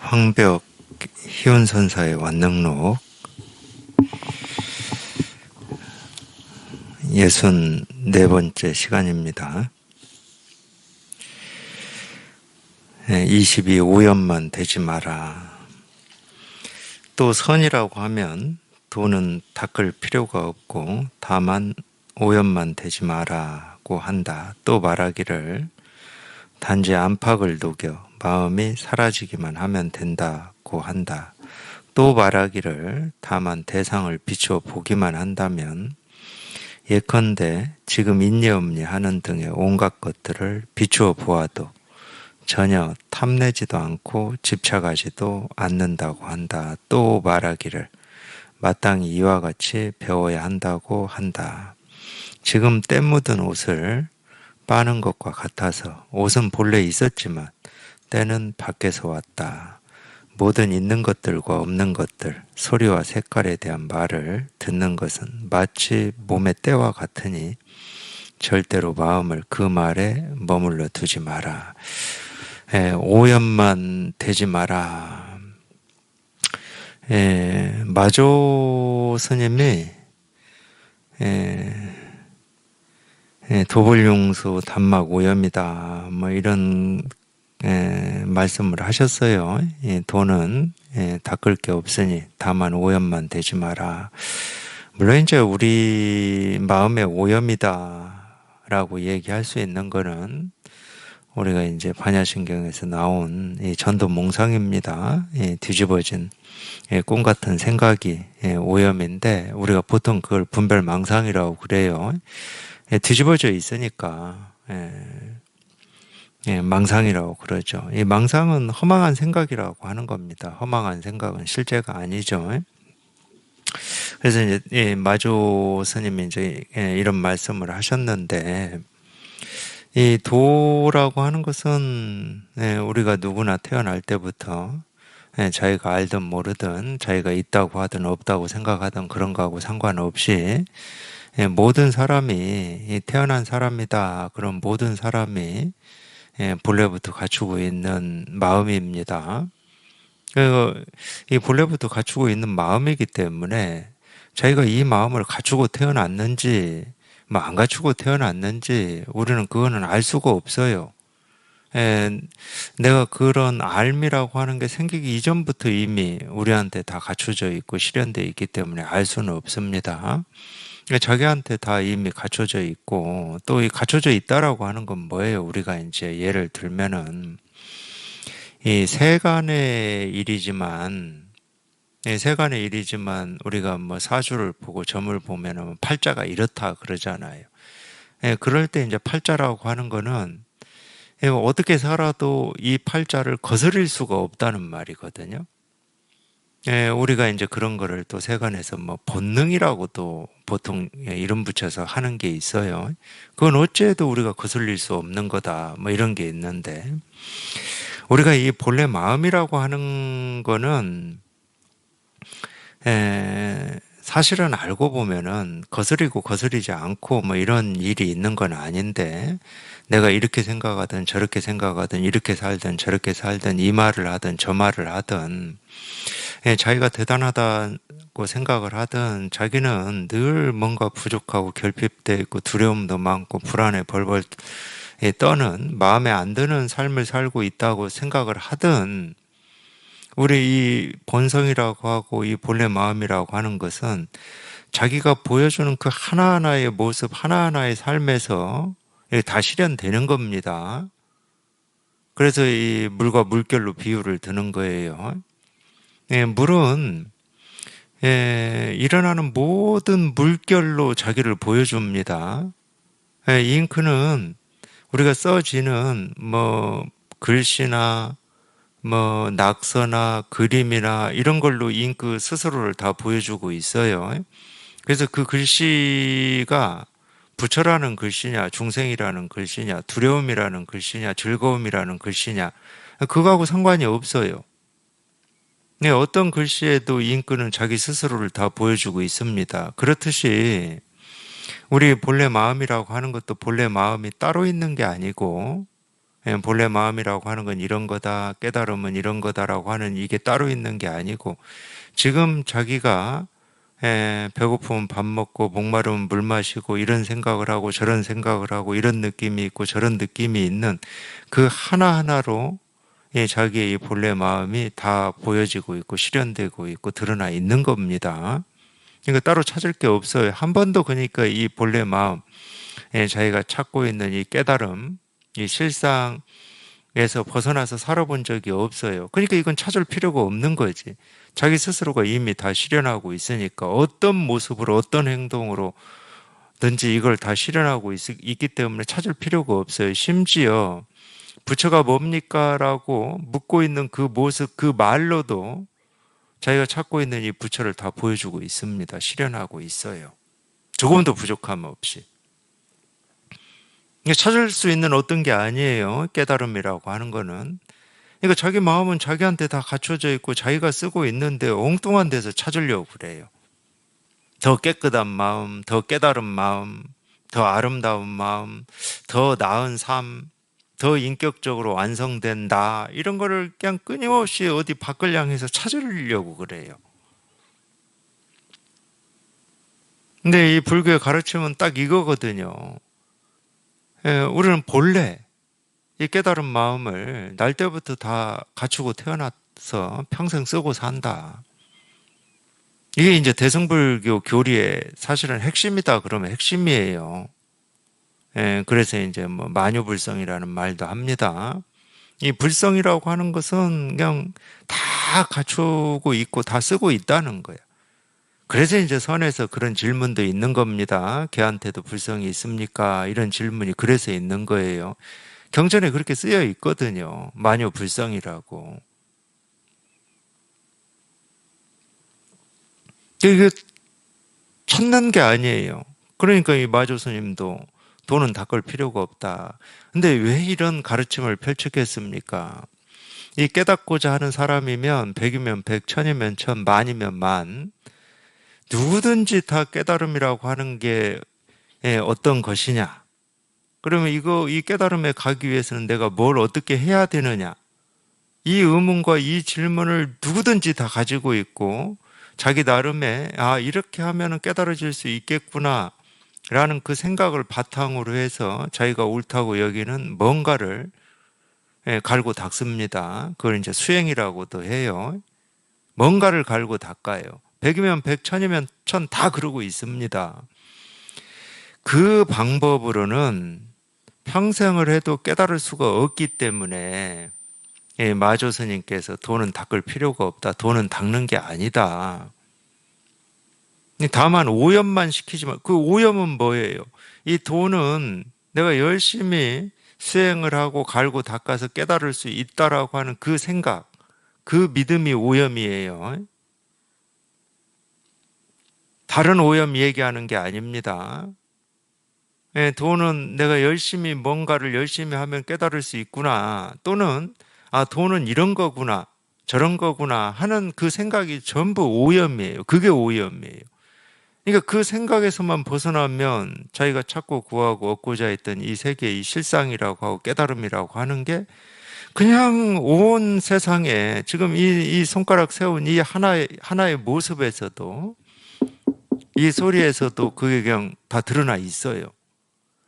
황벽 희운선사의 완능록 64번째 시간입니다. 22 오염만 되지 마라. 또 선이라고 하면 도는 닦을 필요가 없고 다만 오염만 되지 마라고 한다. 또 말하기를 단지 안팎을 녹여 마음이 사라지기만 하면 된다고 한다. 또 말하기를 다만 대상을 비추어 보기만 한다면 예컨대 지금 있니 없니 하는 등의 온갖 것들을 비추어 보아도 전혀 탐내지도 않고 집착하지도 않는다고 한다. 또 말하기를 마땅히 이와 같이 배워야 한다고 한다. 지금 때 묻은 옷을 빠는 것과 같아서 옷은 본래 있었지만 때는 밖에서 왔다. 모든 있는 것들과 없는 것들, 소리와 색깔에 대한 말을 듣는 것은 마치 몸의 때와 같으니 절대로 마음을 그 말에 머물러 두지 마라. 오염만 되지 마라. 마조 스님이 도불용수 단막 오염이다. 뭐 이런 말씀을 하셨어요. 도는 닦을 게 없으니 다만 오염만 되지 마라. 물론 이제 우리 마음의 오염이다라고 얘기할 수 있는 거는 우리가 이제 반야신경에서 나온 이 전도몽상입니다. 뒤집어진 꿈 같은 생각이 오염인데 우리가 보통 그걸 분별망상이라고 그래요. 뒤집어져 있으니까 망상이라고 그러죠. 이 망상은 허망한 생각이라고 하는 겁니다. 허망한 생각은 실제가 아니죠. 그래서 이제 마조 스님이 이제 이런 말씀을 하셨는데, 이 도라고 하는 것은 우리가 누구나 태어날 때부터 자기가 알든 모르든 자기가 있다고 하든 없다고 생각하든 그런 거하고 상관없이 모든 사람이 태어난 사람이다. 그런 모든 사람이 본래부터 갖추고 있는 마음입니다. 이 본래부터 갖추고 있는 마음이기 때문에 자기가 이 마음을 갖추고 태어났는지 뭐 안 갖추고 태어났는지 우리는 그거는 알 수가 없어요. 내가 그런 알미라고 하는 게 생기기 이전부터 이미 우리한테 다 갖춰져 있고 실현되어 있기 때문에 알 수는 없습니다. 자기한테 다 이미 갖춰져 있고 또 이 갖춰져 있다라고 하는 건 뭐예요? 우리가 이제 예를 들면은 이 세간의 일이지만 세간의 일이지만 우리가 뭐 사주를 보고 점을 보면은 팔자가 이렇다 그러잖아요. 그럴 때 이제 팔자라고 하는 거는 어떻게 살아도 이 팔자를 거스릴 수가 없다는 말이거든요. 우리가 이제 그런 거를 또 세간에서 뭐 본능이라고도 보통 이름 붙여서 하는 게 있어요. 그건 어찌해도 우리가 거슬릴 수 없는 거다. 뭐 이런 게 있는데, 우리가 이 본래 마음이라고 하는 거는, 사실은 알고 보면은 거스리고 거스리지 않고 뭐 이런 일이 있는 건 아닌데, 내가 이렇게 생각하든 저렇게 생각하든 이렇게 살든 저렇게 살든 이 말을 하든 저 말을 하든, 자기가 대단하다고 생각을 하든 자기는 늘 뭔가 부족하고 결핍되어 있고 두려움도 많고 불안에 벌벌 떠는 마음에 안 드는 삶을 살고 있다고 생각을 하든 우리 이 본성이라고 하고 이 본래 마음이라고 하는 것은 자기가 보여주는 그 하나하나의 모습 하나하나의 삶에서 다 실현되는 겁니다. 그래서 이 물과 물결로 비유를 드는 거예요. 물은 일어나는 모든 물결로 자기를 보여줍니다. 잉크는 우리가 써지는 뭐 글씨나 뭐 낙서나 그림이나 이런 걸로 잉크 스스로를 다 보여주고 있어요. 그래서 그 글씨가 부처라는 글씨냐, 중생이라는 글씨냐, 두려움이라는 글씨냐, 즐거움이라는 글씨냐, 그거하고 상관이 없어요. 어떤 글씨에도 잉크는 자기 스스로를 다 보여주고 있습니다. 그렇듯이 우리 본래 마음이라고 하는 것도 본래 마음이 따로 있는 게 아니고 본래 마음이라고 하는 건 이런 거다, 깨달음은 이런 거다라고 하는 이게 따로 있는 게 아니고, 지금 자기가 배고프면 밥 먹고 목마르면 물 마시고 이런 생각을 하고 저런 생각을 하고 이런 느낌이 있고 저런 느낌이 있는 그 하나하나로 자기의 이 본래 마음이 다 보여지고 있고 실현되고 있고 드러나 있는 겁니다. 그러니까 따로 찾을 게 없어요. 한 번도 그러니까 이 본래 마음, 자기가 찾고 있는 이 깨달음, 이 실상에서 벗어나서 살아본 적이 없어요. 그러니까 이건 찾을 필요가 없는 거지. 자기 스스로가 이미 다 실현하고 있으니까 어떤 모습으로 어떤 행동으로 든지 이걸 다 실현하고 있기 때문에 찾을 필요가 없어요. 심지어 부처가 뭡니까? 라고 묻고 있는 그 모습, 그 말로도 자기가 찾고 있는 이 부처를 다 보여주고 있습니다. 실현하고 있어요. 조금도 부족함 없이. 이게 찾을 수 있는 어떤 게 아니에요. 깨달음이라고 하는 거는. 그러니까 자기 마음은 자기한테 다 갖춰져 있고 자기가 쓰고 있는데 엉뚱한 데서 찾으려고 그래요. 더 깨끗한 마음, 더 깨달은 마음, 더 아름다운 마음, 더 나은 삶, 더 인격적으로 완성된 나, 이런 거를 그냥 끊임없이 어디 밖을 향해서 찾으려고 그래요. 근데 이 불교의 가르침은 딱 이거거든요. 우리는 본래 이 깨달은 마음을 날 때부터 다 갖추고 태어나서 평생 쓰고 산다. 이게 이제 대승불교 교리의 사실은 핵심이다 그러면 핵심이에요. 그래서 이제 뭐 만유불성이라는 말도 합니다. 이 불성이라고 하는 것은 그냥 다 갖추고 있고 다 쓰고 있다는 거예요. 그래서 이제 선에서 그런 질문도 있는 겁니다. 걔한테도 불성이 있습니까? 이런 질문이 그래서 있는 거예요. 경전에 그렇게 쓰여 있거든요. 만유불성이라고. 이게 찾는 게 아니에요. 그러니까 이 마조 스님도 돈은 닦을 필요가 없다. 근데 왜 이런 가르침을 펼쳤겠습니까? 이 깨닫고자 하는 사람이면 백이면 백, 천이면 천, 만이면 만, 누구든지 다 깨달음이라고 하는 게 어떤 것이냐? 그러면 이 깨달음에 가기 위해서는 내가 뭘 어떻게 해야 되느냐? 이 의문과 이 질문을 누구든지 다 가지고 있고, 자기 나름의, 이렇게 하면 깨달아질 수 있겠구나, 라는 그 생각을 바탕으로 해서 자기가 옳다고 여기는 뭔가를 갈고 닦습니다. 그걸 이제 수행이라고도 해요. 뭔가를 갈고 닦아요. 백이면 백, 천이면 천 다 그러고 있습니다. 그 방법으로는 평생을 해도 깨달을 수가 없기 때문에 마조 스님께서 돈은 닦을 필요가 없다. 돈은 닦는 게 아니다. 다만 오염만 시키지만 그 오염은 뭐예요? 이 돈은 내가 열심히 수행을 하고 갈고 닦아서 깨달을 수 있다라고 하는 그 생각, 그 믿음이 오염이에요. 다른 오염 얘기하는 게 아닙니다. 돈은 내가 열심히 뭔가를 열심히 하면 깨달을 수 있구나. 또는 돈은 이런 거구나. 저런 거구나 하는 그 생각이 전부 오염이에요. 그게 오염이에요. 그러니까 그 생각에서만 벗어나면 자기가 찾고 구하고 얻고자 했던 이 세계의 실상이라고 하고 깨달음이라고 하는 게 그냥 온 세상에 지금 이 손가락 세운 이 하나의 모습에서도 이 소리에서도 그게 그냥 다 드러나 있어요.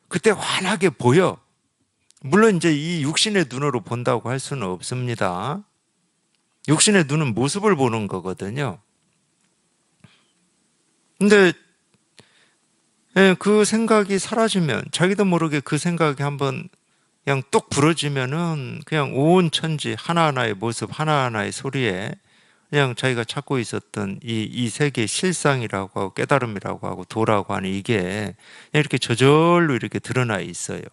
그때 환하게 보여. 물론 이제 이 육신의 눈으로 본다고 할 수는 없습니다. 육신의 눈은 모습을 보는 거거든요. 근데 그 생각이 사라지면 자기도 모르게 그 생각이 한번 그냥 뚝 부러지면은 그냥 온 천지 하나하나의 모습 하나하나의 소리에 그냥 자기가 찾고 있었던 이 세계의 실상이라고 하고 깨달음이라고 하고 도라고 하는 이게 이렇게 저절로 이렇게 드러나 있어요.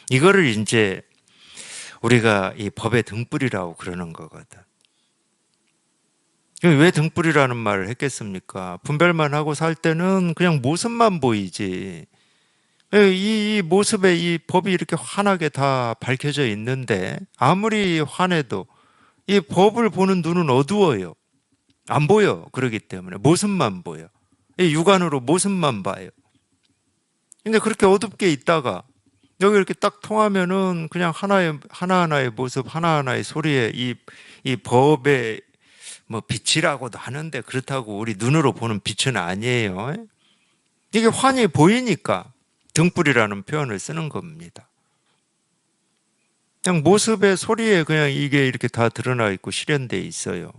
이거를 이제 우리가 이 법의 등불이라고 그러는 거거든. 왜 등불이라는 말을 했겠습니까? 분별만 하고 살 때는 그냥 모습만 보이지. 이 모습에 이 법이 이렇게 환하게 다 밝혀져 있는데 아무리 환해도 이 법을 보는 눈은 어두워요. 안 보여. 그러기 때문에 모습만 보여. 이 육안으로 모습만 봐요. 근데 그렇게 어둡게 있다가 여기 이렇게 딱 통하면은 그냥 하나하나의 모습, 하나하나의 소리에 이 법의 뭐 빛이라고도 하는데 그렇다고 우리 눈으로 보는 빛은 아니에요. 이게 환히 보이니까 등불이라는 표현을 쓰는 겁니다. 그냥 모습의 소리에 그냥 이게 이렇게 다 드러나 있고 실현되어 있어요.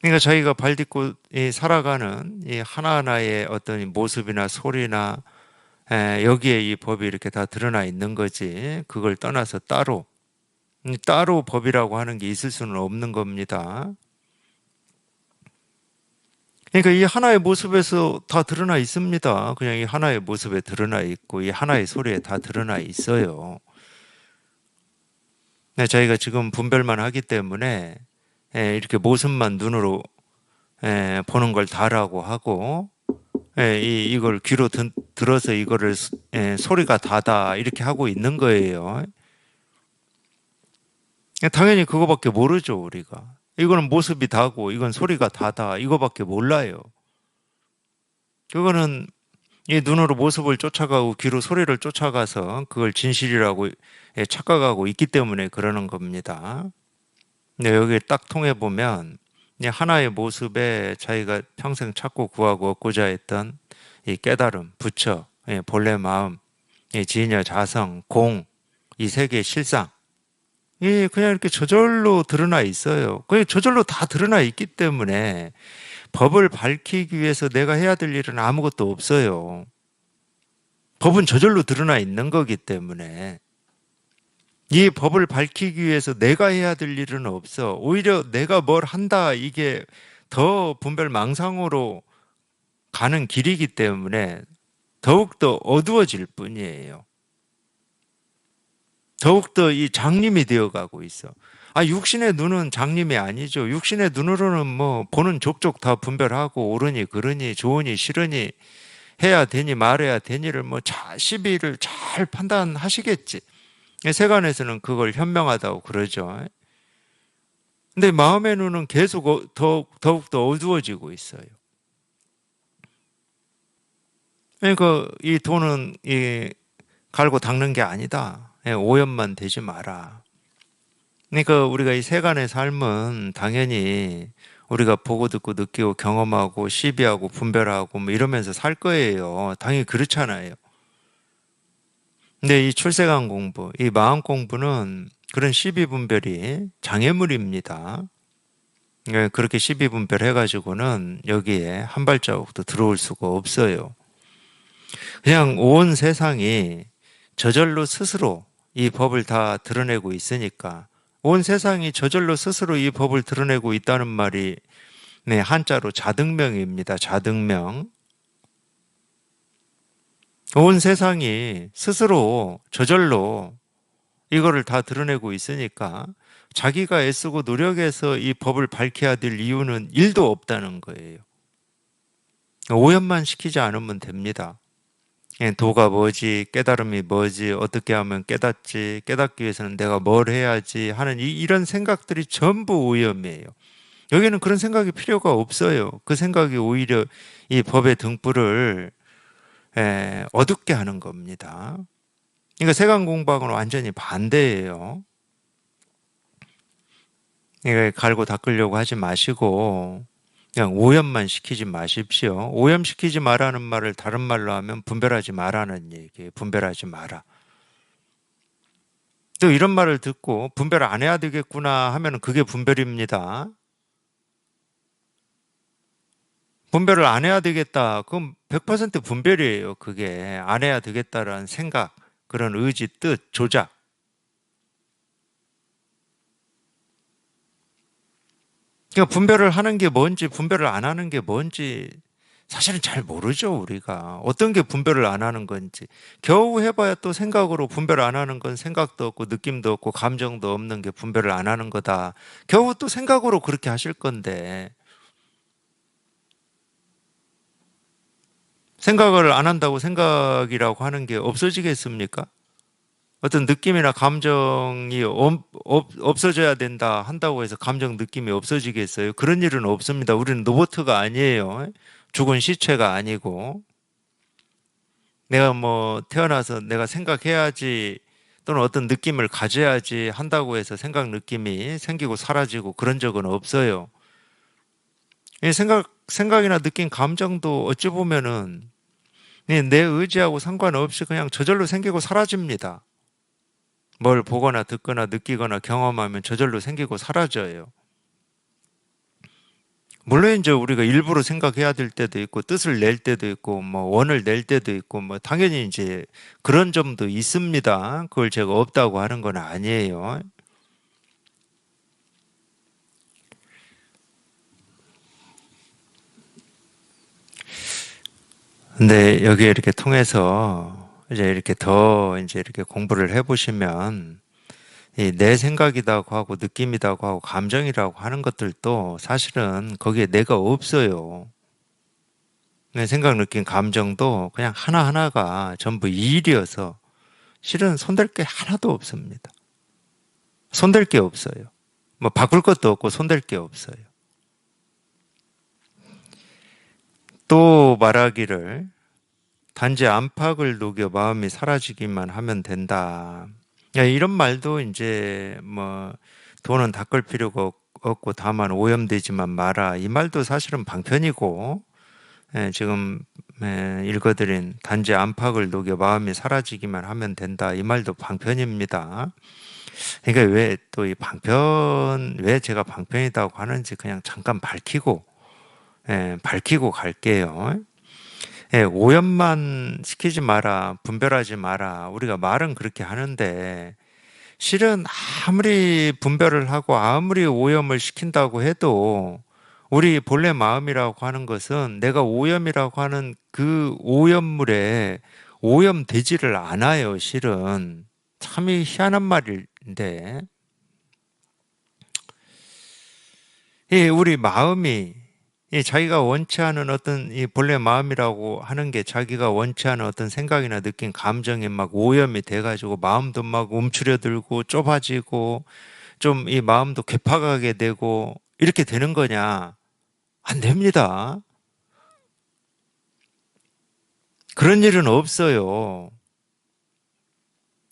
그러니까 자기가 발 딛고 살아가는 이 하나하나의 어떤 모습이나 소리나 여기에 이 법이 이렇게 다 드러나 있는 거지. 그걸 떠나서 따로 법이라고 하는 게 있을 수는 없는 겁니다. 그러니까 이 하나의 모습에서 다 드러나 있습니다. 그냥 이 하나의 모습에 드러나 있고 이 하나의 소리에 다 드러나 있어요. 저희가 지금 분별만 하기 때문에 이렇게 모습만 눈으로 보는 걸 다라고 하고 이걸 귀로 들어서 이거를 소리가 다다 이렇게 하고 있는 거예요. 당연히 그거밖에 모르죠, 우리가. 이거는 모습이 다고 이건 소리가 다다 이거밖에 몰라요. 그거는 이 눈으로 모습을 쫓아가고 귀로 소리를 쫓아가서 그걸 진실이라고 착각하고 있기 때문에 그러는 겁니다. 근데 여기 딱 통해 보면 하나의 모습에 자기가 평생 찾고 구하고 얻고자 했던 이 깨달음, 부처, 본래 마음, 진여, 자성, 공, 이 세 개의 실상, 그냥 이렇게 저절로 드러나 있어요. 그게 저절로 다 드러나 있기 때문에 법을 밝히기 위해서 내가 해야 될 일은 아무것도 없어요. 법은 저절로 드러나 있는 거기 때문에 이 법을 밝히기 위해서 내가 해야 될 일은 없어. 오히려 내가 뭘 한다 이게 더 분별망상으로 가는 길이기 때문에 더욱더 어두워질 뿐이에요. 더욱더 이 장님이 되어가고 있어. 육신의 눈은 장님이 아니죠. 육신의 눈으로는 뭐 보는 족족 다 분별하고 옳으니 그르니 좋으니 싫으니 해야 되니 말해야 되니를 뭐 시비를 잘 판단하시겠지. 세간에서는 그걸 현명하다고 그러죠. 근데 마음의 눈은 계속 더욱더 어두워지고 있어요. 그러니까 이 돈은 갈고 닦는 게 아니다. 오염만 되지 마라. 그러니까 우리가 이 세간의 삶은 당연히 우리가 보고 듣고 느끼고 경험하고 시비하고 분별하고 뭐 이러면서 살 거예요. 당연히 그렇잖아요. 근데 이 출세간 공부, 이 마음 공부는 그런 시비 분별이 장애물입니다. 그렇게 시비 분별해가지고는 여기에 한 발자국도 들어올 수가 없어요. 그냥 온 세상이 저절로 스스로 이 법을 다 드러내고 있으니까 온 세상이 저절로 스스로 이 법을 드러내고 있다는 말이 한자로 자등명입니다. 자등명. 온 세상이 스스로 저절로 이거를 다 드러내고 있으니까 자기가 애쓰고 노력해서 이 법을 밝혀야 될 이유는 일도 없다는 거예요. 오염만 시키지 않으면 됩니다. 도가 뭐지, 깨달음이 뭐지, 어떻게 하면 깨닫지, 깨닫기 위해서는 내가 뭘 해야지 하는 이런 생각들이 전부 오염이에요. 여기는 그런 생각이 필요가 없어요. 그 생각이 오히려 이 법의 등불을 어둡게 하는 겁니다. 그러니까 세간 공부하고는 완전히 반대예요. 그러니까 갈고 닦으려고 하지 마시고 그냥 오염만 시키지 마십시오. 오염시키지 마라는 말을 다른 말로 하면 분별하지 마라는 얘기예요. 분별하지 마라. 또 이런 말을 듣고 분별 안 해야 되겠구나 하면 그게 분별입니다. 분별을 안 해야 되겠다. 그럼 100% 분별이에요. 그게 안 해야 되겠다라는 생각, 그런 의지, 뜻, 조작. 그러니까 분별을 하는 게 뭔지, 분별을 안 하는 게 뭔지 사실은 잘 모르죠, 우리가. 어떤 게 분별을 안 하는 건지. 겨우 해봐야 또 생각으로 분별 안 하는 건 생각도 없고, 느낌도 없고, 감정도 없는 게 분별을 안 하는 거다. 겨우 또 생각으로 그렇게 하실 건데, 생각을 안 한다고 생각이라고 하는 게 없어지겠습니까? 어떤 느낌이나 감정이 없어져야 된다 한다고 해서 감정 느낌이 없어지겠어요? 그런 일은 없습니다. 우리는 로봇가 아니에요. 죽은 시체가 아니고. 내가 뭐 태어나서 내가 생각해야지 또는 어떤 느낌을 가져야지 한다고 해서 생각 느낌이 생기고 사라지고 그런 적은 없어요. 이 생각이나 느낀 감정도 어찌 보면은 내 의지하고 상관없이 그냥 저절로 생기고 사라집니다. 뭘 보거나 듣거나 느끼거나 경험하면 저절로 생기고 사라져요. 물론 이제 우리가 일부러 생각해야 될 때도 있고 뜻을 낼 때도 있고 뭐 원을 낼 때도 있고 뭐 당연히 이제 그런 점도 있습니다. 그걸 제가 없다고 하는 건 아니에요. 근데 여기 이렇게 통해서 이제 이렇게 더 이제 이렇게 공부를 해보시면 이 내 생각이라고 하고 느낌이라고 하고 감정이라고 하는 것들도 사실은 거기에 내가 없어요. 내 생각, 느낌, 감정도 그냥 하나하나가 전부 일이어서 실은 손댈 게 하나도 없습니다. 손댈 게 없어요. 뭐 바꿀 것도 없고 손댈 게 없어요. 또 말하기를 단지 안팎을 녹여 마음이 사라지기만 하면 된다. 야, 이런 말도 이제 뭐 돈은 닦을 필요가 없고 다만 오염되지만 마라. 이 말도 사실은 방편이고 지금 읽어드린 단지 안팎을 녹여 마음이 사라지기만 하면 된다. 이 말도 방편입니다. 그러니까 왜 또 이 방편, 왜 제가 방편이라고 하는지 그냥 잠깐 밝히고 갈게요. 오염만 시키지 마라, 분별하지 마라. 우리가 말은 그렇게 하는데 실은 아무리 분별을 하고 아무리 오염을 시킨다고 해도 우리 본래 마음이라고 하는 것은 내가 오염이라고 하는 그 오염물에 오염되지를 않아요, 실은. 참이 희한한 말인데, 이 우리 마음이 이 자기가 원치 않은 어떤 이 본래 마음이라고 하는 게 자기가 원치 않은 어떤 생각이나 느낀 감정이 막 오염이 돼가지고 마음도 막 움츠려들고 좁아지고 좀 이 마음도 괴팍하게 되고 이렇게 되는 거냐? 안 됩니다. 그런 일은 없어요.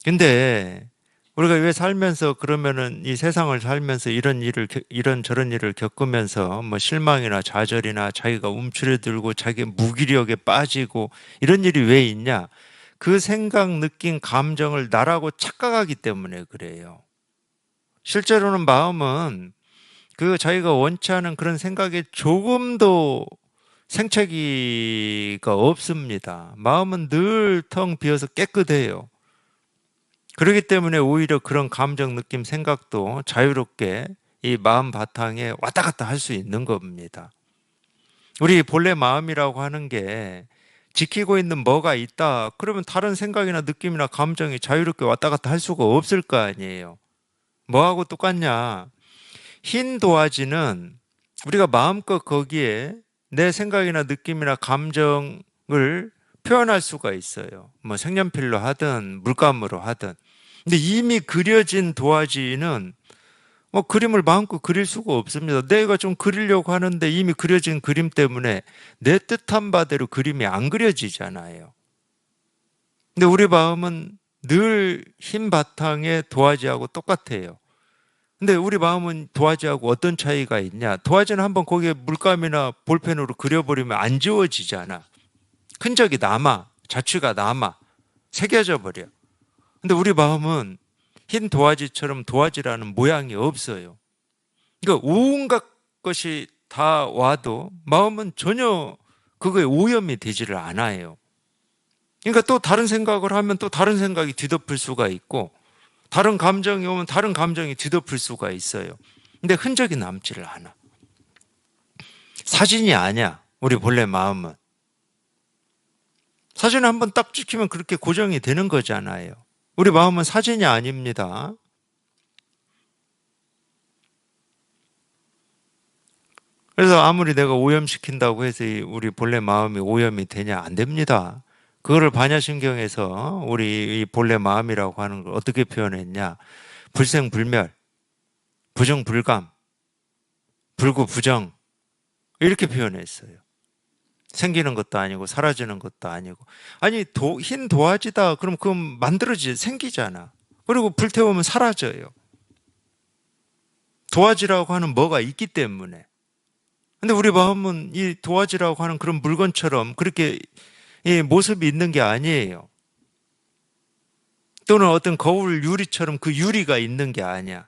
근데 우리가 왜 살면서 그러면은 이 세상을 살면서 이런 저런 일을 겪으면서 뭐 실망이나 좌절이나 자기가 움츠려들고 자기 무기력에 빠지고 이런 일이 왜 있냐? 그 생각, 느낀 감정을 나라고 착각하기 때문에 그래요. 실제로는 마음은 그 자기가 원치 않은 그런 생각에 조금도 생채기가 없습니다. 마음은 늘 텅 비어서 깨끗해요. 그렇기 때문에 오히려 그런 감정, 느낌, 생각도 자유롭게 이 마음 바탕에 왔다 갔다 할 수 있는 겁니다. 우리 본래 마음이라고 하는 게 지키고 있는 뭐가 있다. 그러면 다른 생각이나 느낌이나 감정이 자유롭게 왔다 갔다 할 수가 없을 거 아니에요. 뭐하고 똑같냐? 흰 도화지는 우리가 마음껏 거기에 내 생각이나 느낌이나 감정을 표현할 수가 있어요. 뭐 색연필로 하든 물감으로 하든. 근데 이미 그려진 도화지는 뭐 그림을 마음껏 그릴 수가 없습니다. 내가 좀 그리려고 하는데 이미 그려진 그림 때문에 내 뜻한 바대로 그림이 안 그려지잖아요. 근데 우리 마음은 늘 흰 바탕에 도화지하고 똑같아요. 근데 우리 마음은 도화지하고 어떤 차이가 있냐? 도화지는 한번 거기에 물감이나 볼펜으로 그려버리면 안 지워지잖아. 흔적이 남아, 자취가 남아, 새겨져 버려. 근데 우리 마음은 흰 도화지처럼 도화지라는 모양이 없어요. 그러니까 온갖 것이 다 와도 마음은 전혀 그거에 오염이 되지를 않아요. 그러니까 또 다른 생각을 하면 또 다른 생각이 뒤덮을 수가 있고 다른 감정이 오면 다른 감정이 뒤덮을 수가 있어요. 근데 흔적이 남지를 않아. 사진이 아니야. 우리 본래 마음은. 사진을 한번 딱 찍히면 그렇게 고정이 되는 거잖아요. 우리 마음은 사진이 아닙니다. 그래서 아무리 내가 오염시킨다고 해서 우리 본래 마음이 오염이 되냐? 안 됩니다. 그거를 반야신경에서 우리 이 본래 마음이라고 하는 걸 어떻게 표현했냐? 불생불멸, 부정불감, 불구부정 이렇게 표현했어요. 생기는 것도 아니고 사라지는 것도 아니고. 아니 흰 도화지다 그럼 그건 만들어지 생기잖아. 그리고 불태우면 사라져요. 도화지라고 하는 뭐가 있기 때문에. 근데 우리 마음은 이 도화지라고 하는 그런 물건처럼 그렇게 이 모습이 있는 게 아니에요. 또는 어떤 거울 유리처럼 그 유리가 있는 게 아니야.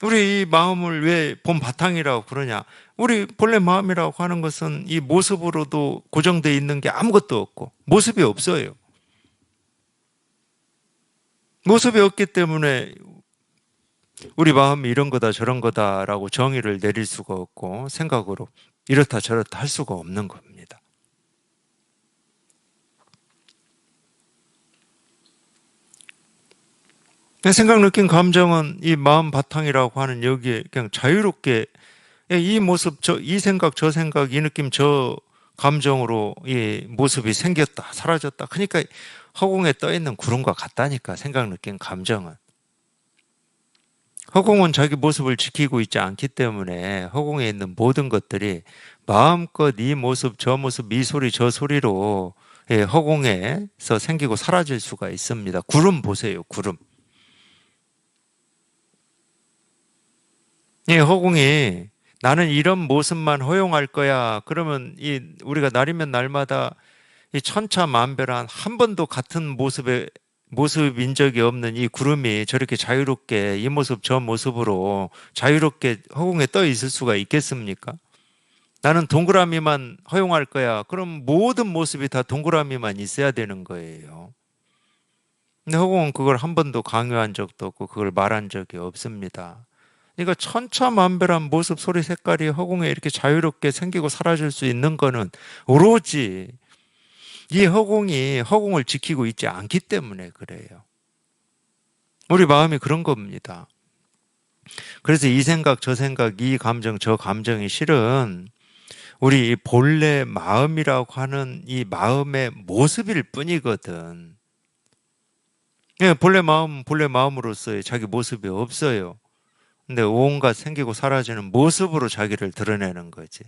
우리 이 마음을 왜 본 바탕이라고 그러냐? 우리 본래 마음이라고 하는 것은 이 모습으로도 고정되어 있는 게 아무것도 없고 모습이 없어요. 모습이 없기 때문에 우리 마음이 이런 거다 저런 거다라고 정의를 내릴 수가 없고 생각으로 이렇다 저렇다 할 수가 없는 겁니다. 생각, 느낀, 감정은 이 마음 바탕이라고 하는 여기에 그냥 자유롭게 이 모습, 이 생각, 저 생각, 이 느낌, 저 감정으로 이 모습이 생겼다, 사라졌다. 그러니까 허공에 떠 있는 구름과 같다니까, 생각, 느낀, 감정은. 허공은 자기 모습을 지키고 있지 않기 때문에 허공에 있는 모든 것들이 마음껏 이 모습, 저 모습, 이 소리, 저 소리로 허공에서 생기고 사라질 수가 있습니다. 구름 보세요, 구름. 이 허공이 나는 이런 모습만 허용할 거야. 그러면 우리가 날이면 날마다 이 천차만별한 한 번도 같은 모습인 적이 없는 이 구름이 저렇게 자유롭게 이 모습 저 모습으로 자유롭게 허공에 떠 있을 수가 있겠습니까? 나는 동그라미만 허용할 거야. 그럼 모든 모습이 다 동그라미만 있어야 되는 거예요. 근데 허공은 그걸 한 번도 강요한 적도 없고 그걸 말한 적이 없습니다. 그러니까 천차만별한 모습, 소리, 색깔이 허공에 이렇게 자유롭게 생기고 사라질 수 있는 거는 오로지 이 허공이 허공을 지키고 있지 않기 때문에 그래요. 우리 마음이 그런 겁니다. 그래서 이 생각, 저 생각, 이 감정, 저 감정이 실은 우리 본래 마음이라고 하는 이 마음의 모습일 뿐이거든. 예, 본래 마음으로서의 자기 모습이 없어요. 근데 온갖 생기고 사라지는 모습으로 자기를 드러내는 거지.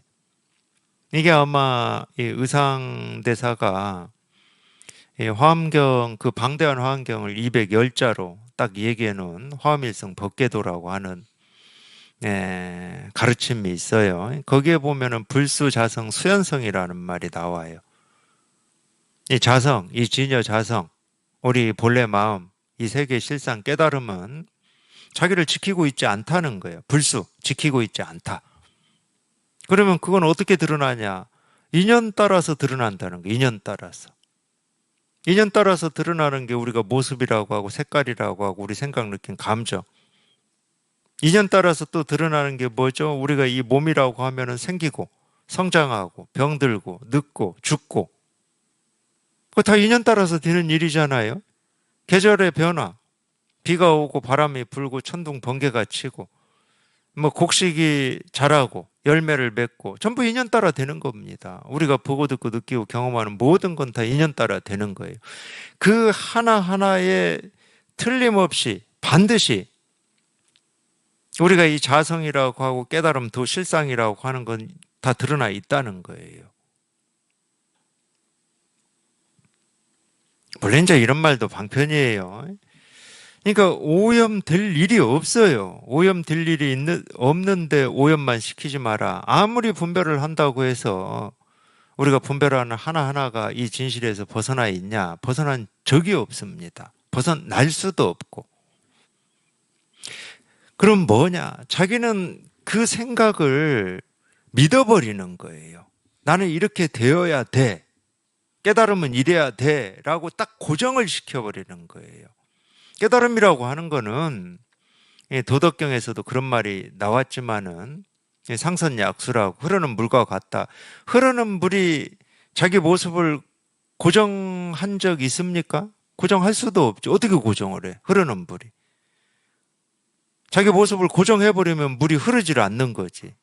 이게 아마 이 의상대사가 이 화엄경, 그 방대한 화엄경을 210자로 딱 얘기해 놓은 화엄일성 법계도라고 하는 가르침이 있어요. 거기에 보면은 불수자성, 수연성이라는 말이 나와요. 이 자성, 이 진여 자성, 우리 본래 마음, 이 세계 실상 깨달음은 자기를 지키고 있지 않다는 거예요. 불수, 지키고 있지 않다. 그러면 그건 어떻게 드러나냐? 인연 따라서 드러난다는 거예요. 인연 따라서. 인연 따라서 드러나는 게 우리가 모습이라고 하고 색깔이라고 하고 우리 생각, 느낀, 감정. 인연 따라서 또 드러나는 게 뭐죠? 우리가 이 몸이라고 하면은 생기고 성장하고 병들고 늙고 죽고 그거 다 인연 따라서 되는 일이잖아요. 계절의 변화, 비가 오고 바람이 불고 천둥 번개가 치고 뭐 곡식이 자라고 열매를 맺고 전부 인연 따라 되는 겁니다. 우리가 보고 듣고 느끼고 경험하는 모든 건 다 인연 따라 되는 거예요. 그 하나하나에 틀림없이 반드시 우리가 이 자성이라고 하고 깨달음 도실상이라고 하는 건 다 드러나 있다는 거예요. 물론 이제 이런 말도 방편이에요. 그러니까 오염될 일이 없어요. 오염될 일이 없는데 오염만 시키지 마라. 아무리 분별을 한다고 해서 우리가 분별하는 하나하나가 이 진실에서 벗어나 있냐? 벗어난 적이 없습니다. 벗어날 수도 없고. 그럼 뭐냐? 자기는 그 생각을 믿어버리는 거예요. 나는 이렇게 되어야 돼. 깨달으면 이래야 돼. 라고 딱 고정을 시켜버리는 거예요. 깨달음이라고 하는 거는 도덕경에서도 그런 말이 나왔지만은 상선약수라고 흐르는 물과 같다. 흐르는 물이 자기 모습을 고정한 적 있습니까? 고정할 수도 없죠. 어떻게 고정을 해? 흐르는 물이. 자기 모습을 고정해버리면 물이 흐르질 않는 거지.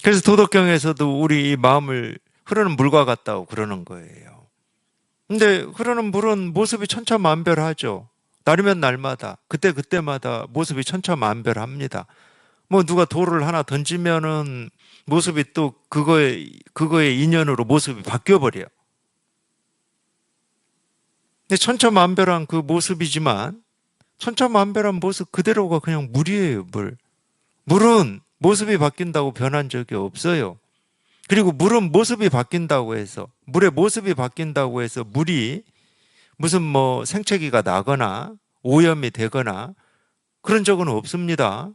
그래서 도덕경에서도 우리 이 마음을 흐르는 물과 같다고 그러는 거예요. 근데 흐르는 물은 모습이 천차만별하죠. 날이면 날마다 그때마다 모습이 천차만별합니다. 뭐 누가 돌을 하나 던지면은 모습이 또 그거의 인연으로 모습이 바뀌어 버려요. 근데 천차만별한 그 모습이지만 천차만별한 모습 그대로가 그냥 물이에요, 물. 물은 모습이 바뀐다고 변한 적이 없어요. 그리고 물은 모습이 바뀐다고 해서, 물의 모습이 바뀐다고 해서 물이 무슨 뭐 생채기가 나거나 오염이 되거나 그런 적은 없습니다.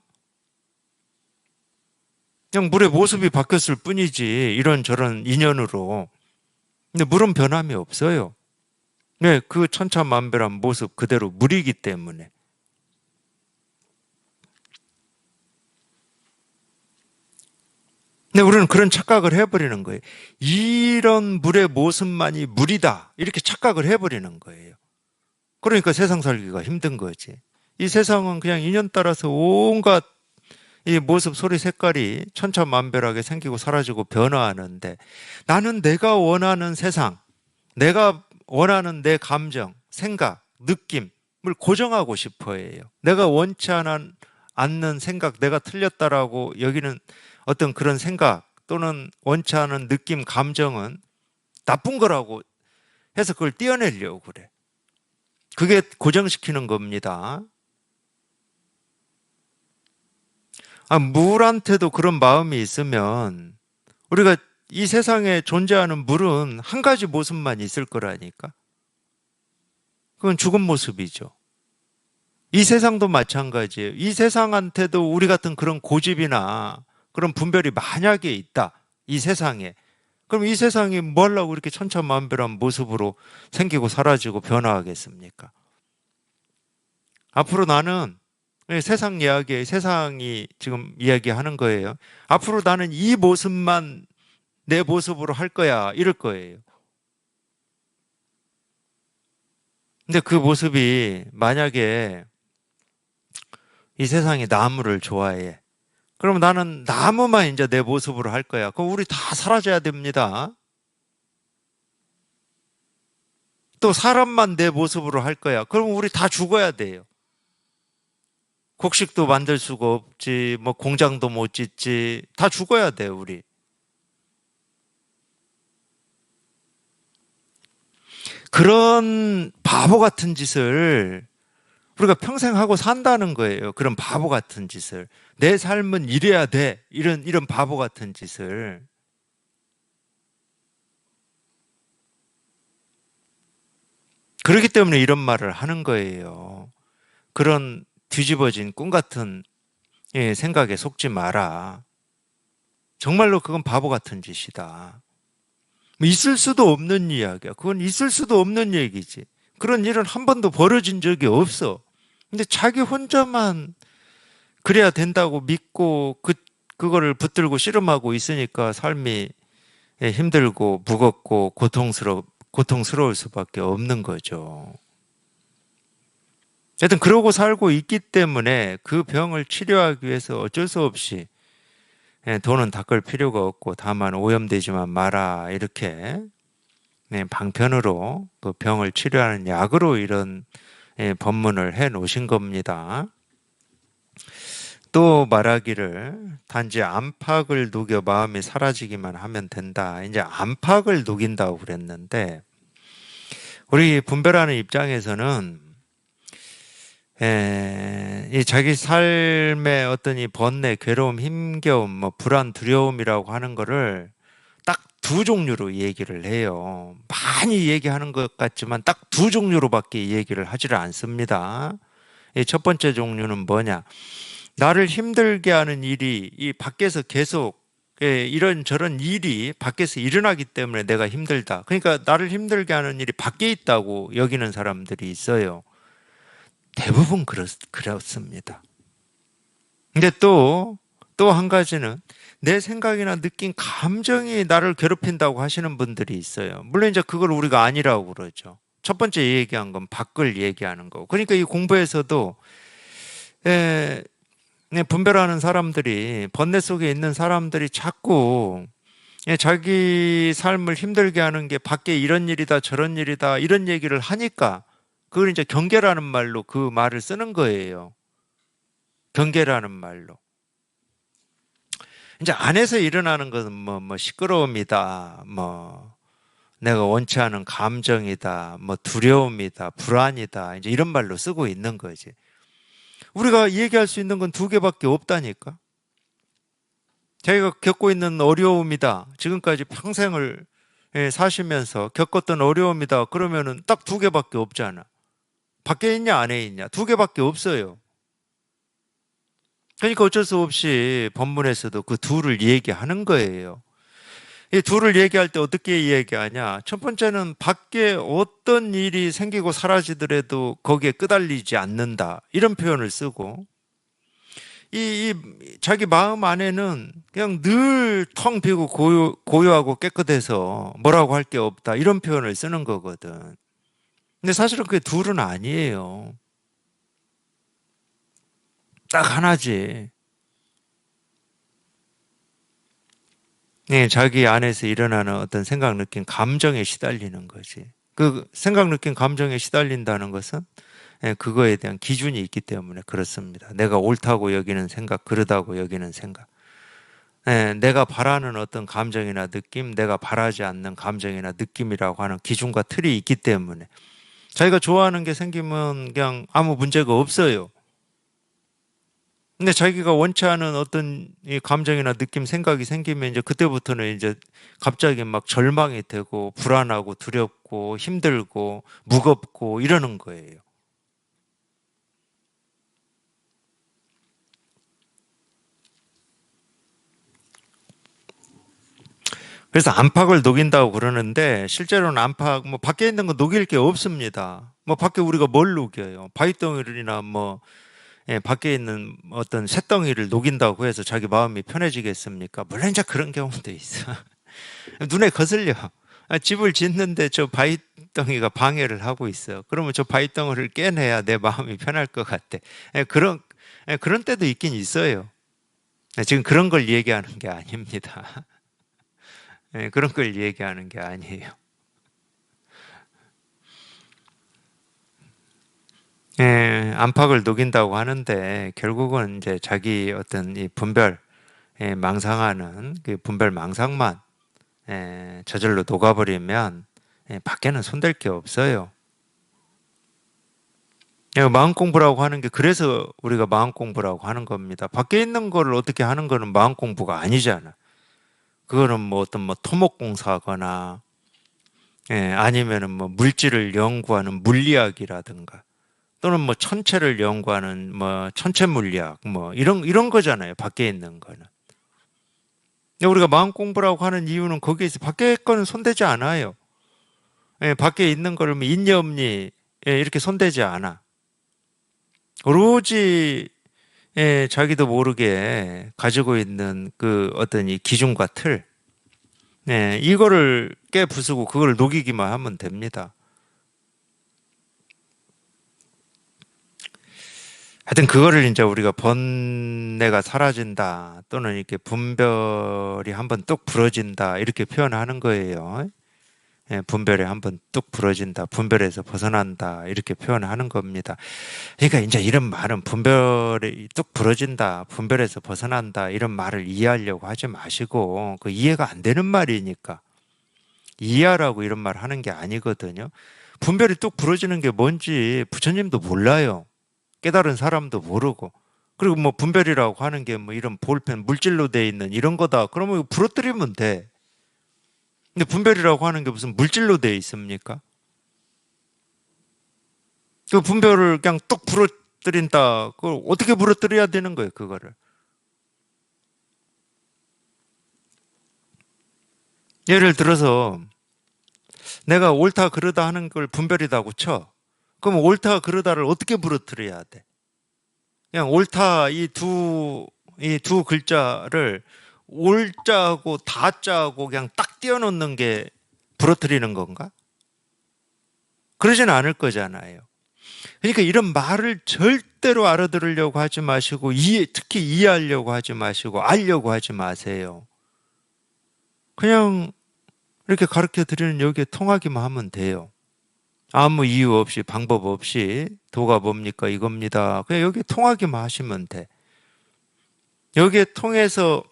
그냥 물의 모습이 바뀌었을 뿐이지, 이런저런 인연으로. 근데 물은 변함이 없어요. 네, 그 천차만별한 모습 그대로 물이기 때문에. 근데 우리는 그런 착각을 해버리는 거예요. 이런 물의 모습만이 물이다. 이렇게 착각을 해버리는 거예요. 그러니까 세상 살기가 힘든 거지. 이 세상은 그냥 인연 따라서 온갖 이 모습, 소리, 색깔이 천차만별하게 생기고 사라지고 변화하는데 나는 내가 원하는 세상, 내가 원하는 내 감정, 생각, 느낌을 고정하고 싶어 해요. 내가 원치 않는 생각, 내가 틀렸다라고 여기는 어떤 그런 생각 또는 원치 않은 느낌, 감정은 나쁜 거라고 해서 그걸 떼어내려고 그래. 그게 고정시키는 겁니다. 물한테도 그런 마음이 있으면 우리가 이 세상에 존재하는 물은 한 가지 모습만 있을 거라니까. 그건 죽은 모습이죠. 이 세상도 마찬가지예요. 이 세상한테도 우리 같은 그런 고집이나 그런 분별이 만약에 있다. 이 세상에. 그럼 이 세상이 뭐 하려고 이렇게 천차만별한 모습으로 생기고 사라지고 변화하겠습니까? 앞으로 나는 세상 이야기, 세상이 지금 이야기하는 거예요. 앞으로 나는 이 모습만 내 모습으로 할 거야. 이럴 거예요. 근데 그 모습이 만약에 이 세상이 나무를 좋아해. 그럼 나는 나무만 이제 내 모습으로 할 거야. 그럼 우리 다 사라져야 됩니다. 또 사람만 내 모습으로 할 거야. 그럼 우리 다 죽어야 돼요. 곡식도 만들 수가 없지, 뭐 공장도 못 짓지, 다 죽어야 돼요, 우리. 그런 바보 같은 짓을 우리가 평생 하고 산다는 거예요. 그런 바보 같은 짓을. 내 삶은 이래야 돼. 이런 바보 같은 짓을. 그렇기 때문에 이런 말을 하는 거예요. 그런 뒤집어진 꿈 같은 생각에 속지 마라. 정말로 그건 바보 같은 짓이다. 뭐 있을 수도 없는 이야기야. 그건 있을 수도 없는 얘기지. 그런 일은 한 번도 벌어진 적이 없어. 근데 자기 혼자만 그래야 된다고 믿고 그거를 붙들고 씨름하고 있으니까 삶이 힘들고 무겁고 고통스러울 수밖에 없는 거죠. 하여튼 그러고 살고 있기 때문에 그 병을 치료하기 위해서 어쩔 수 없이 돈은 닦을 필요가 없고 다만 오염되지만 마라 이렇게 방편으로 그 병을 치료하는 약으로 이런 법문을 해 놓으신 겁니다. 또 말하기를 단지 안팎을 녹여 마음이 사라지기만 하면 된다. 이제 안팎을 녹인다고 그랬는데 우리 분별하는 입장에서는 이 자기 삶의 어떤 이 번뇌, 괴로움, 힘겨움, 뭐 불안, 두려움이라고 하는 거를 딱 두 종류로 얘기를 해요. 많이 얘기하는 것 같지만 딱 두 종류로밖에 얘기를 하지를 않습니다. 이 첫 번째 종류는 뭐냐? 나를 힘들게 하는 일이 이 밖에서 계속 이런저런 일이 밖에서 일어나기 때문에 내가 힘들다. 그러니까 나를 힘들게 하는 일이 밖에 있다고 여기는 사람들이 있어요. 대부분 그렇습니다. 근데 또 한 가지는 내 생각이나 느낀 감정이 나를 괴롭힌다고 하시는 분들이 있어요. 물론 이제 그걸 우리가 아니라고 그러죠. 첫 번째 얘기한 건 밖을 얘기하는 거고. 그러니까 이 공부에서도 분별하는 사람들이, 번뇌 속에 있는 사람들이 자꾸 자기 삶을 힘들게 하는 게 밖에 이런 일이다 저런 일이다 이런 얘기를 하니까 그걸 이제 경계라는 말로 그 말을 쓰는 거예요. 경계라는 말로. 이제 안에서 일어나는 것은 뭐 시끄러움이다, 뭐 내가 원치 않은 감정이다, 뭐 두려움이다, 불안이다, 이제 이런 말로 쓰고 있는 거지. 우리가 얘기할 수 있는 건 두 개밖에 없다니까. 자기가 겪고 있는 어려움이다. 지금까지 평생을 사시면서 겪었던 어려움이다. 그러면은 딱 두 개밖에 없잖아. 밖에 있냐, 안에 있냐. 두 개밖에 없어요. 그러니까 어쩔 수 없이 본문에서도 그 둘을 얘기하는 거예요. 이 둘을 얘기할 때 어떻게 얘기하냐? 첫 번째는 밖에 어떤 일이 생기고 사라지더라도 거기에 끄달리지 않는다. 이런 표현을 쓰고, 자기 마음 안에는 그냥 늘 텅 비고 고요하고 깨끗해서 뭐라고 할 게 없다. 이런 표현을 쓰는 거거든. 근데 사실은 그게 둘은 아니에요. 딱 하나지. 네, 자기 안에서 일어나는 어떤 생각, 느낌, 감정에 시달리는 거지. 그 생각, 느낌, 감정에 시달린다는 것은 그거에 대한 기준이 있기 때문에 그렇습니다. 내가 옳다고 여기는 생각, 그러다고 여기는 생각. 내가 바라는 어떤 감정이나 느낌, 내가 바라지 않는 감정이나 느낌이라고 하는 기준과 틀이 있기 때문에 자기가 좋아하는 게 생기면 그냥 아무 문제가 없어요. 근데 자기가 원치 않은 어떤 이 감정이나 느낌, 생각이 생기면 이제 그때부터는 이제 갑자기 막 절망이 되고 불안하고 두렵고 힘들고 무겁고 이러는 거예요. 그래서 안팎을 녹인다고 그러는데 실제로는 안팎 뭐 밖에 있는 거 녹일 게 없습니다. 뭐 밖에 우리가 뭘 녹여요? 바위덩어리나 뭐 밖에 있는 어떤 쇳덩이를 녹인다고 해서 자기 마음이 편해지겠습니까? 물론 이제 그런 경우도 있어. 눈에 거슬려. 집을 짓는데 저 바위덩이가 방해를 하고 있어. 그러면 저 바위덩어리를 깨내야 내 마음이 편할 것 같아. 그런 때도 있긴 있어요. 지금 그런 걸 얘기하는 게 아닙니다. 그런 걸 얘기하는 게 아니에요. 안팎을 녹인다고 하는데 결국은 이제 자기 어떤 이 분별, 망상하는 그 분별 망상만 저절로 녹아버리면 밖에는 손댈 게 없어요. 마음 공부라고 하는 게 그래서 우리가 마음 공부라고 하는 겁니다. 밖에 있는 거를 어떻게 하는 거는 마음 공부가 아니잖아. 그거는 뭐 어떤 뭐 토목공사거나 아니면은 뭐 물질을 연구하는 물리학이라든가 또는 뭐 천체를 연구하는 뭐 천체 물리학 뭐 이런 거잖아요. 밖에 있는 거는. 근데 우리가 마음 공부라고 하는 이유는 거기에서 밖에 거는 손대지 않아요. 밖에 있는 거를 뭐 있니 없니 이렇게 손대지 않아. 오로지 자기도 모르게 가지고 있는 그 어떤 이 기준과 틀, 이거를 깨부수고 그걸 녹이기만 하면 됩니다. 하여튼 그거를 이제 우리가 번뇌가 사라진다 또는 이렇게 분별이 한번 뚝 부러진다 이렇게 표현하는 거예요. 분별에 한번 뚝 부러진다, 분별에서 벗어난다 이렇게 표현하는 겁니다. 그러니까 이제 이런 말은 분별이 뚝 부러진다, 분별에서 벗어난다 이런 말을 이해하려고 하지 마시고 그 이해가 안 되는 말이니까 이해하라고 이런 말 하는 게 아니거든요. 분별이 뚝 부러지는 게 뭔지 부처님도 몰라요. 깨달은 사람도 모르고. 그리고 뭐 분별이라고 하는 게 뭐 이런 볼펜 물질로 돼 있는 이런 거다. 그러면 이거 부러뜨리면 돼. 근데 분별이라고 하는 게 무슨 물질로 돼 있습니까? 그 분별을 그냥 뚝 부러뜨린다. 그걸 어떻게 부러뜨려야 되는 거예요, 그거를. 예를 들어서 내가 옳다 그르다 하는 걸 분별이라고 쳐. 그럼 옳다 그르다를 어떻게 부러뜨려야 돼? 그냥 옳다 이 두 글자를 옳자하고 다자하고 그냥 딱 띄워놓는 게 부러뜨리는 건가? 그러지는 않을 거잖아요. 그러니까 이런 말을 절대로 알아들으려고 하지 마시고 특히 이해하려고 하지 마시고 알려고 하지 마세요. 그냥 이렇게 가르쳐 드리는 여기에 통하기만 하면 돼요. 아무 이유 없이 방법 없이 도가 뭡니까 이겁니다. 그냥 여기 통하기만 하시면 돼. 여기에 통해서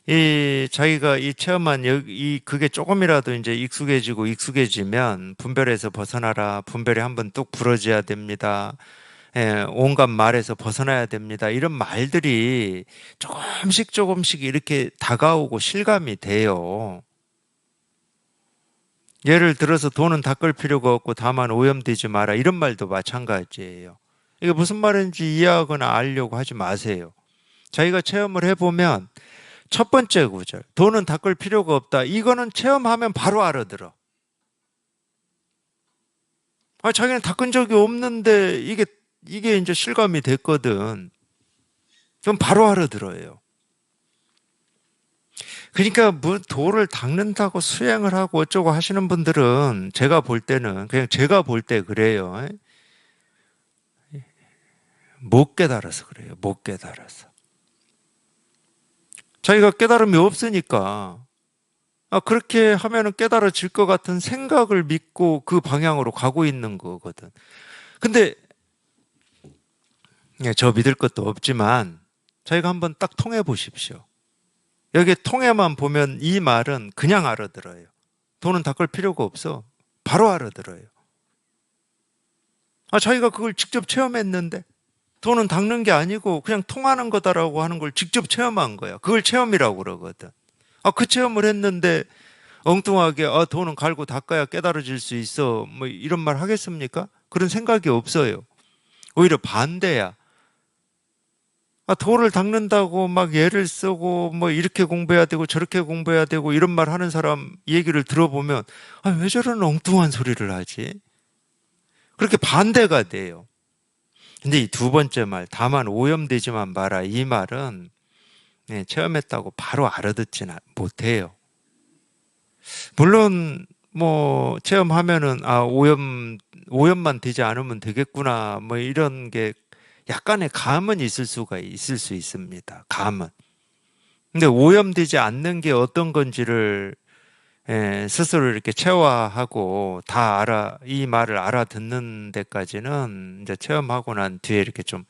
이 자기가 이 체험한 이 그게 조금이라도 이제 익숙해지고 익숙해지면 분별에서 벗어나라. 분별이 한번 뚝 부러져야 됩니다. 예, 온갖 말에서 벗어나야 됩니다. 이런 말들이 조금씩 조금씩 이렇게 다가오고 실감이 돼요. 예를 들어서 돈은 닦을 필요가 없고 다만 오염되지 마라. 이런 말도 마찬가지예요. 이게 무슨 말인지 이해하거나 알려고 하지 마세요. 자기가 체험을 해보면 첫 번째 구절, 돈은 닦을 필요가 없다. 이거는 체험하면 바로 알아들어. 자기는 닦은 적이 없는데 이게 이제 실감이 됐거든. 그럼 바로 알아들어요. 그러니까 뭐 도를 닦는다고 수행을 하고 어쩌고 하시는 분들은 제가 볼 때는 그냥 제가 볼 때 그래요. 못 깨달아서 그래요. 못 깨달아서. 자기가 깨달음이 없으니까 그렇게 하면은 깨달아질 것 같은 생각을 믿고 그 방향으로 가고 있는 거거든. 근데 저 믿을 것도 없지만 자기가 한번 딱 통해 보십시오. 여기 통해만 보면 이 말은 그냥 알아들어요. 돈은 닦을 필요가 없어. 바로 알아들어요. 자기가 그걸 직접 체험했는데 돈은 닦는 게 아니고 그냥 통하는 거다라고 하는 걸 직접 체험한 거야. 그걸 체험이라고 그러거든. 그 체험을 했는데 엉뚱하게 돈은 갈고 닦아야 깨달아질 수 있어. 뭐 이런 말 하겠습니까? 그런 생각이 없어요. 오히려 반대야. 도를 닦는다고 막 예를 쓰고 뭐 이렇게 공부해야 되고 저렇게 공부해야 되고 이런 말 하는 사람 얘기를 들어보면 왜 저런 엉뚱한 소리를 하지? 그렇게 반대가 돼요. 근데 이 두 번째 말, 다만 오염되지만 마라. 이 말은 체험했다고 바로 알아듣지는 못해요. 물론 뭐 체험하면은 오염만 되지 않으면 되겠구나 뭐 이런 게 약간의 감은 있을 수 있습니다. 감은. 근데 오염되지 않는 게 어떤 건지를 스스로 이렇게 체화하고 다 이 말을 알아듣는 데까지는 이제 체험하고 난 뒤에 이렇게 좀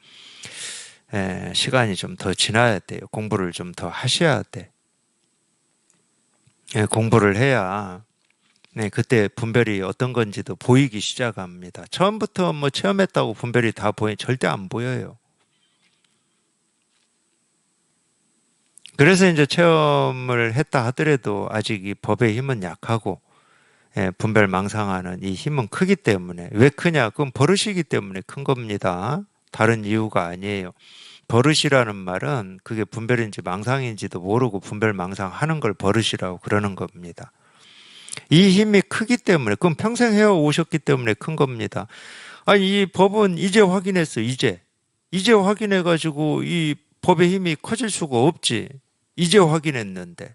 시간이 좀 더 지나야 돼요. 공부를 좀 더 하셔야 돼. 공부를 해야 그때 분별이 어떤 건지도 보이기 시작합니다. 처음부터 뭐 체험했다고 분별이 다 절대 안 보여요. 그래서 이제 체험을 했다 하더라도 아직 이 법의 힘은 약하고 분별 망상하는 이 힘은 크기 때문에 왜 크냐? 그건 버릇이기 때문에 큰 겁니다. 다른 이유가 아니에요. 버릇이라는 말은 그게 분별인지 망상인지도 모르고 분별 망상하는 걸 버릇이라고 그러는 겁니다. 이 힘이 크기 때문에 그건 평생 해오 오셨기 때문에 큰 겁니다. 이 법은 이제 확인했어. 이제 확인해 가지고 이 법의 힘이 커질 수가 없지. 이제 확인했는데.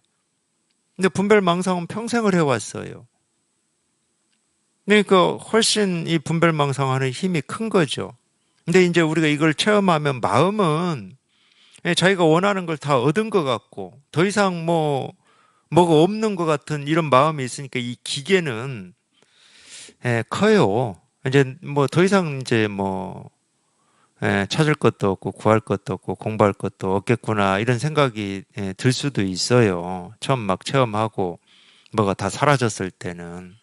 근데 분별 망상은 평생을 해왔어요. 그러니까 훨씬 이 분별 망상하는 힘이 큰 거죠. 근데 이제 우리가 이걸 체험하면 마음은 자기가 원하는 걸 다 얻은 것 같고 더 이상 뭐가 없는 것 같은 이런 마음이 있으니까 이 기계는 커요. 이제 뭐 더 이상 이제 찾을 것도 없고 구할 것도 없고 공부할 것도 없겠구나 이런 생각이 들 수도 있어요. 처음 막 체험하고 뭐가 다 사라졌을 때는.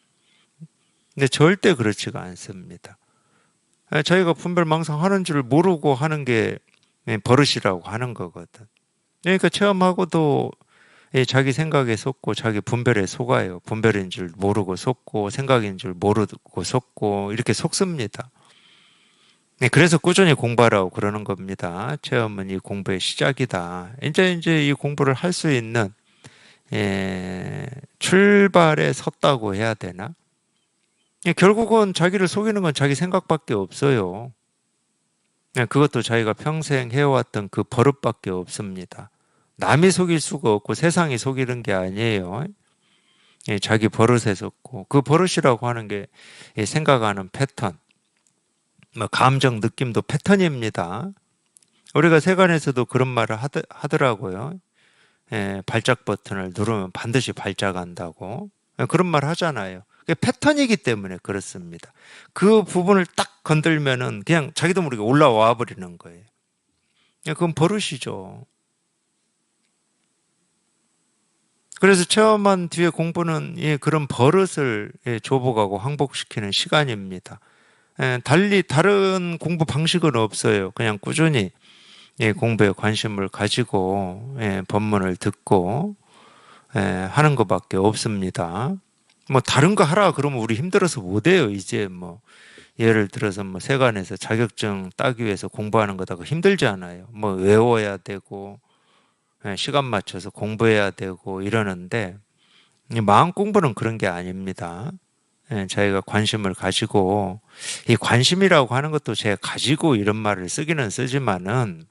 근데 절대 그렇지가 않습니다. 자기가 분별망상하는 줄 모르고 하는 게 버릇이라고 하는 거거든. 그러니까 체험하고도 자기 생각에 속고 자기 분별에 속아요. 분별인 줄 모르고 속고 생각인 줄 모르고 속고 이렇게 속습니다. 그래서 꾸준히 공부하라고 그러는 겁니다. 체험은 이 공부의 시작이다. 이제 이 공부를 할 수 있는 출발에 섰다고 해야 되나? 결국은 자기를 속이는 건 자기 생각밖에 없어요. 그것도 자기가 평생 해왔던 그 버릇밖에 없습니다. 남이 속일 수가 없고 세상이 속이는 게 아니에요. 자기 버릇에 속고 그 버릇이라고 하는 게 생각하는 패턴, 감정, 느낌도 패턴입니다. 우리가 세간에서도 그런 말을 하더라고요. 발작 버튼을 누르면 반드시 발작한다고. 그런 말 하잖아요. 그게 패턴이기 때문에 그렇습니다. 그 부분을 딱 건들면은 그냥 자기도 모르게 올라와 버리는 거예요. 그건 버릇이죠. 그래서 체험한 뒤에 공부는 그런 버릇을 조복하고 항복시키는 시간입니다. 달리 다른 공부 방식은 없어요. 그냥 꾸준히 공부에 관심을 가지고 법문을 듣고 하는 것밖에 없습니다. 뭐 다른 거 하라 그러면 우리 힘들어서 못 해요. 이제 뭐 예를 들어서 뭐 세관에서 자격증 따기 위해서 공부하는 거다 힘들지 않아요. 뭐 외워야 되고 시간 맞춰서 공부해야 되고 이러는데 이 마음 공부는 그런 게 아닙니다. 자기가 관심을 가지고 이 관심이라고 하는 것도 제가 가지고 이런 말을 쓰기는 쓰지만은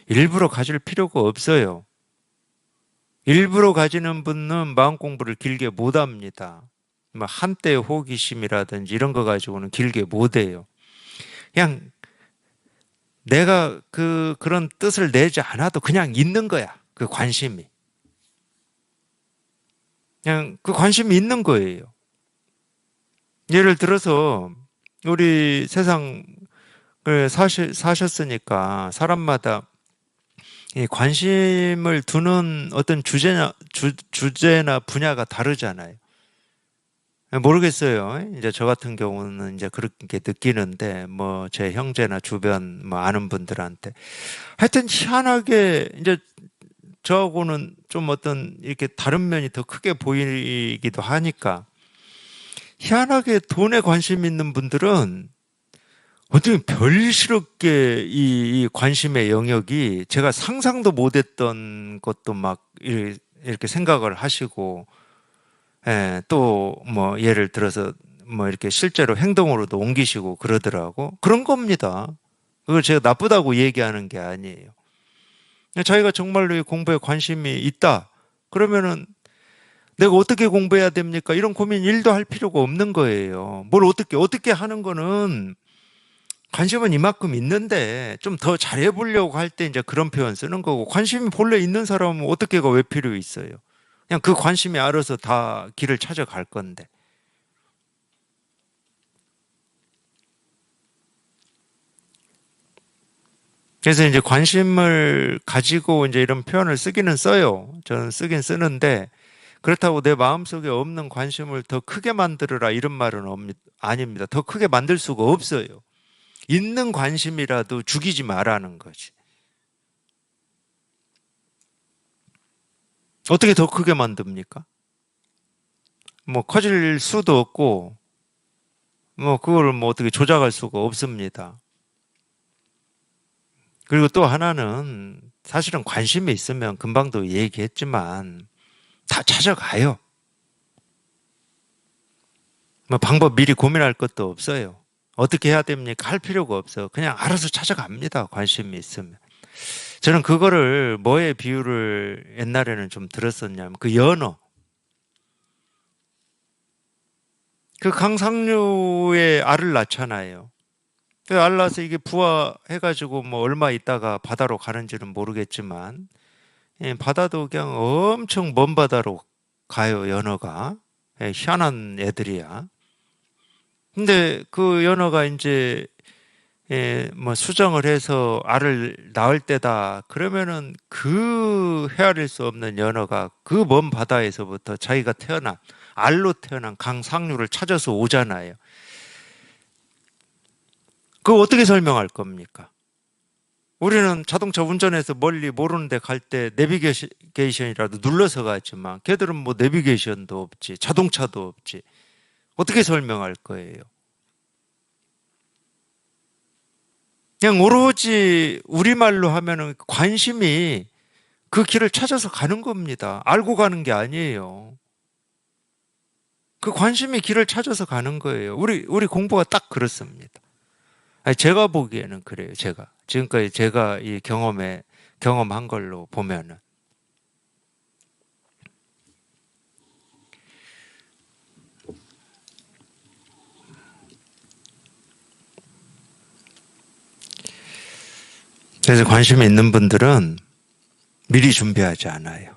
일부러 가질 필요가 없어요. 일부러 가지는 분은 마음 공부를 길게 못 합니다. 뭐 한때 호기심이라든지 이런 거 가지고는 길게 못 해요. 그냥 내가 그런 뜻을 내지 않아도 그냥 있는 거야. 그 관심이. 그냥 그 관심이 있는 거예요. 예를 들어서 우리 세상을 사셨으니까 사람마다 이 관심을 두는 어떤 주제나 분야가 다르잖아요. 모르겠어요. 이제 저 같은 경우는 이제 그렇게 느끼는데, 뭐, 제 형제나 주변, 뭐, 아는 분들한테. 하여튼 희한하게, 이제 저하고는 좀 어떤 이렇게 다른 면이 더 크게 보이기도 하니까, 희한하게 돈에 관심 있는 분들은 어떻게 별스럽게 이 관심의 영역이 제가 상상도 못했던 것도 막 이렇게 생각을 하시고, 또 뭐 예를 들어서 뭐 이렇게 실제로 행동으로도 옮기시고 그러더라고. 그런 겁니다. 그걸 제가 나쁘다고 얘기하는 게 아니에요. 자기가 정말로 이 공부에 관심이 있다. 그러면은 내가 어떻게 공부해야 됩니까? 이런 고민 일도 할 필요가 없는 거예요. 뭘 어떻게 하는 거는 관심은 이만큼 있는데 좀 더 잘해보려고 할 때 이제 그런 표현 쓰는 거고 관심이 본래 있는 사람은 어떻게가 왜 필요 있어요? 그냥 그 관심이 알아서 다 길을 찾아갈 건데. 그래서 이제 관심을 가지고 이제 이런 표현을 쓰기는 써요. 저는 쓰긴 쓰는데 그렇다고 내 마음속에 없는 관심을 더 크게 만들어라 이런 말은 아닙니다. 더 크게 만들 수가 없어요. 있는 관심이라도 죽이지 말라는 거지. 어떻게 더 크게 만듭니까? 뭐 커질 수도 없고 뭐 그걸 뭐 어떻게 조작할 수가 없습니다. 그리고 또 하나는 사실은 관심이 있으면 금방도 얘기했지만 다 찾아가요. 뭐 방법 미리 고민할 것도 없어요. 어떻게 해야 됩니까? 할 필요가 없어. 그냥 알아서 찾아갑니다. 관심이 있으면. 저는 그거를 뭐에 비유를 옛날에는 좀 들었었냐면 그 연어. 그 강상류의 알을 낳잖아요. 그 알 낳아서 이게 부화해가지고 뭐 얼마 있다가 바다로 가는지는 모르겠지만 바다도 그냥 엄청 먼 바다로 가요, 연어가. 희한한 애들이야. 근데 그 연어가 이제 뭐 수정을 해서 알을 낳을 때다. 그러면은 그 헤아릴 수 없는 연어가 그 먼 바다에서부터 자기가 태어난 알로 태어난 강상류를 찾아서 오잖아요. 그거 어떻게 설명할 겁니까? 우리는 자동차 운전해서 멀리 모르는 데 갈 때 내비게이션이라도 눌러서 가지만 걔들은 뭐 내비게이션도 없지, 자동차도 없지. 어떻게 설명할 거예요? 그냥 오로지 우리말로 하면은 관심이 그 길을 찾아서 가는 겁니다. 알고 가는 게 아니에요. 그 관심이 길을 찾아서 가는 거예요. 우리 공부가 딱 그렇습니다. 아니, 제가 보기에는 그래요. 지금까지 제가 이 경험한 걸로 보면은. 그래서 관심이 있는 분들은 미리 준비하지 않아요.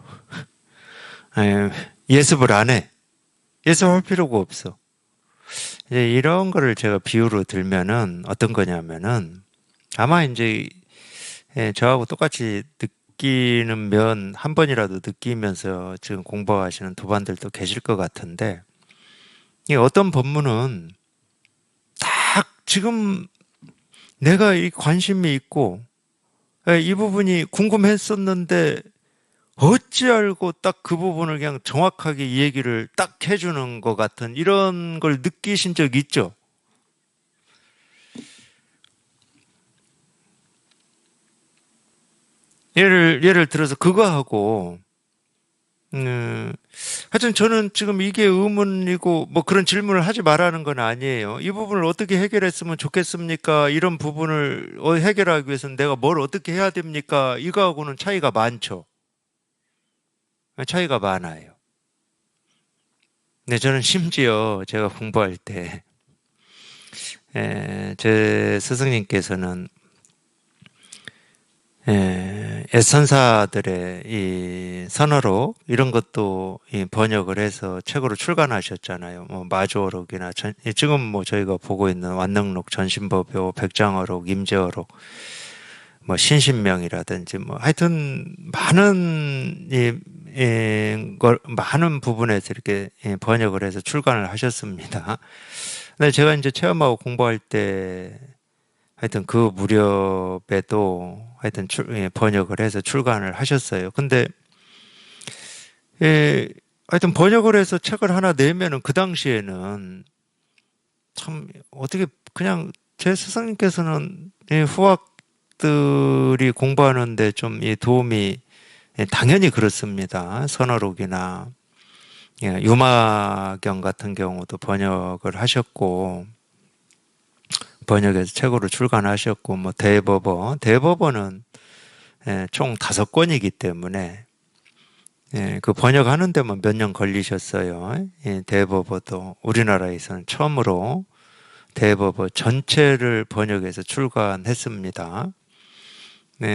예습을 안 해. 예습할 필요가 없어. 이제 이런 거를 제가 비유로 들면은 어떤 거냐면은 아마 이제 저하고 똑같이 느끼는 면 한 번이라도 느끼면서 지금 공부하시는 도반들도 계실 것 같은데 이 어떤 법문은 딱 지금 내가 이 관심이 있고 이 부분이 궁금했었는데 어찌 알고 딱 그 부분을 그냥 정확하게 이 얘기를 딱 해주는 것 같은 이런 걸 느끼신 적 있죠? 예를 들어서 그거하고, 하여튼 저는 지금 이게 의문이고 뭐 그런 질문을 하지 말라는 건 아니에요. 이 부분을 어떻게 해결했으면 좋겠습니까? 이런 부분을 해결하기 위해서는 내가 뭘 어떻게 해야 됩니까? 이거하고는 차이가 많죠. 차이가 많아요. 근데 저는 심지어 제가 공부할 때, 제 스승님께서는 애선사들의 이 선어록 이런 것도 이 번역을 해서 책으로 출간하셨잖아요. 뭐 마주어록이나 지금 뭐 저희가 보고 있는 완능록, 전신법요, 백장어록, 임재어록, 뭐 신신명이라든지 뭐 하여튼 많은 많은 부분에서 이렇게 번역을 해서 출간을 하셨습니다. 근데 제가 이제 체험하고 공부할 때 하여튼 그 무렵에도 하여튼 번역을 해서 출간을 하셨어요. 근데 예, 하여튼 번역을 해서 책을 하나 내면은 그 당시에는 참 어떻게 그냥 제 스승님께서는 이 후학들이 공부하는데 좀 이 도움이 당연히 그렇습니다. 선어록이나 유마경 같은 경우도 번역을 하셨고 번역해서 책으로 출간하셨고 뭐 대법원은 총 5권이기 때문에 그 번역하는 데만 몇 년 걸리셨어요. 대법원도 우리나라에서는 처음으로 대법원 전체를 번역해서 출간했습니다.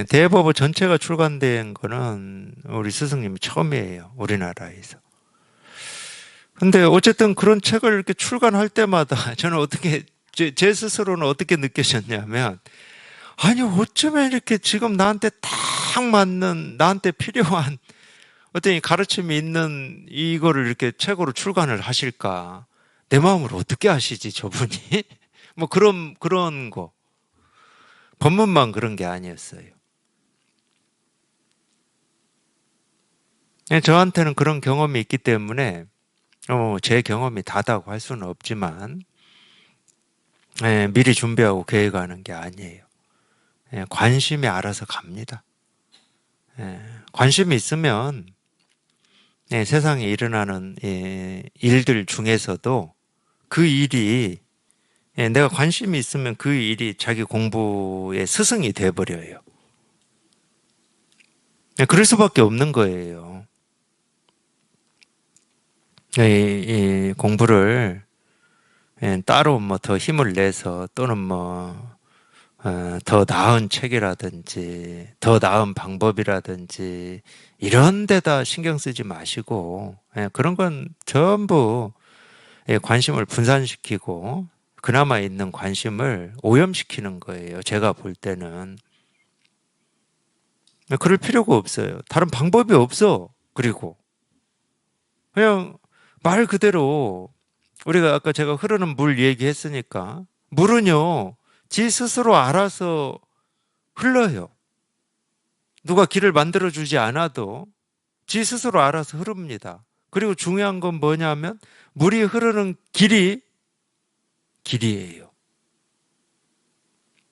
대법원 전체가 출간된 거는 우리 스승님이 처음이에요. 우리나라에서. 근데 어쨌든 그런 책을 이렇게 출간할 때마다 저는 어떻게 제 스스로는 어떻게 느끼셨냐면 아니 어쩌면 이렇게 지금 나한테 딱 맞는 나한테 필요한 어떤 이 가르침이 있는 이거를 이렇게 책으로 출간을 하실까? 내 마음을 어떻게 아시지 저분이? 뭐 그런 거 법문만 그런 게 아니었어요. 저한테는 그런 경험이 있기 때문에 제 경험이 다다고 할 수는 없지만 미리 준비하고 계획하는 게 아니에요. 관심이 알아서 갑니다. 관심이 있으면 세상에 일어나는 일들 중에서도 그 일이 내가 관심이 있으면 그 일이 자기 공부의 스승이 돼버려요. 그럴 수밖에 없는 거예요. 이 공부를 따로 뭐 더 힘을 내서 또는 뭐 더 나은 책이라든지 더 나은 방법이라든지 이런 데다 신경 쓰지 마시고 그런 건 전부 관심을 분산시키고 그나마 있는 관심을 오염시키는 거예요. 제가 볼 때는 그럴 필요가 없어요. 다른 방법이 없어. 그리고 그냥 말 그대로 우리가 아까 제가 흐르는 물 얘기했으니까 물은요 지 스스로 알아서 흘러요. 누가 길을 만들어주지 않아도 지 스스로 알아서 흐릅니다. 그리고 중요한 건 뭐냐면 물이 흐르는 길이에요.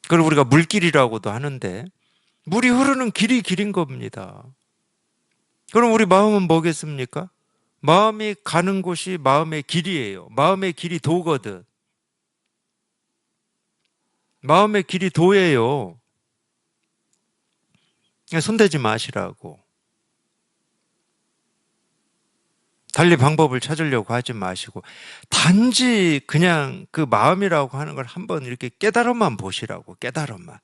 그걸 우리가 물길이라고도 하는데 물이 흐르는 길이 길인 겁니다. 그럼 우리 마음은 뭐겠습니까? 마음이 가는 곳이 마음의 길이에요. 마음의 길이 도거든. 마음의 길이 도예요. 손대지 마시라고. 달리 방법을 찾으려고 하지 마시고 단지 그냥 그 마음이라고 하는 걸 한번 이렇게 깨달아만 보시라고 깨달아만.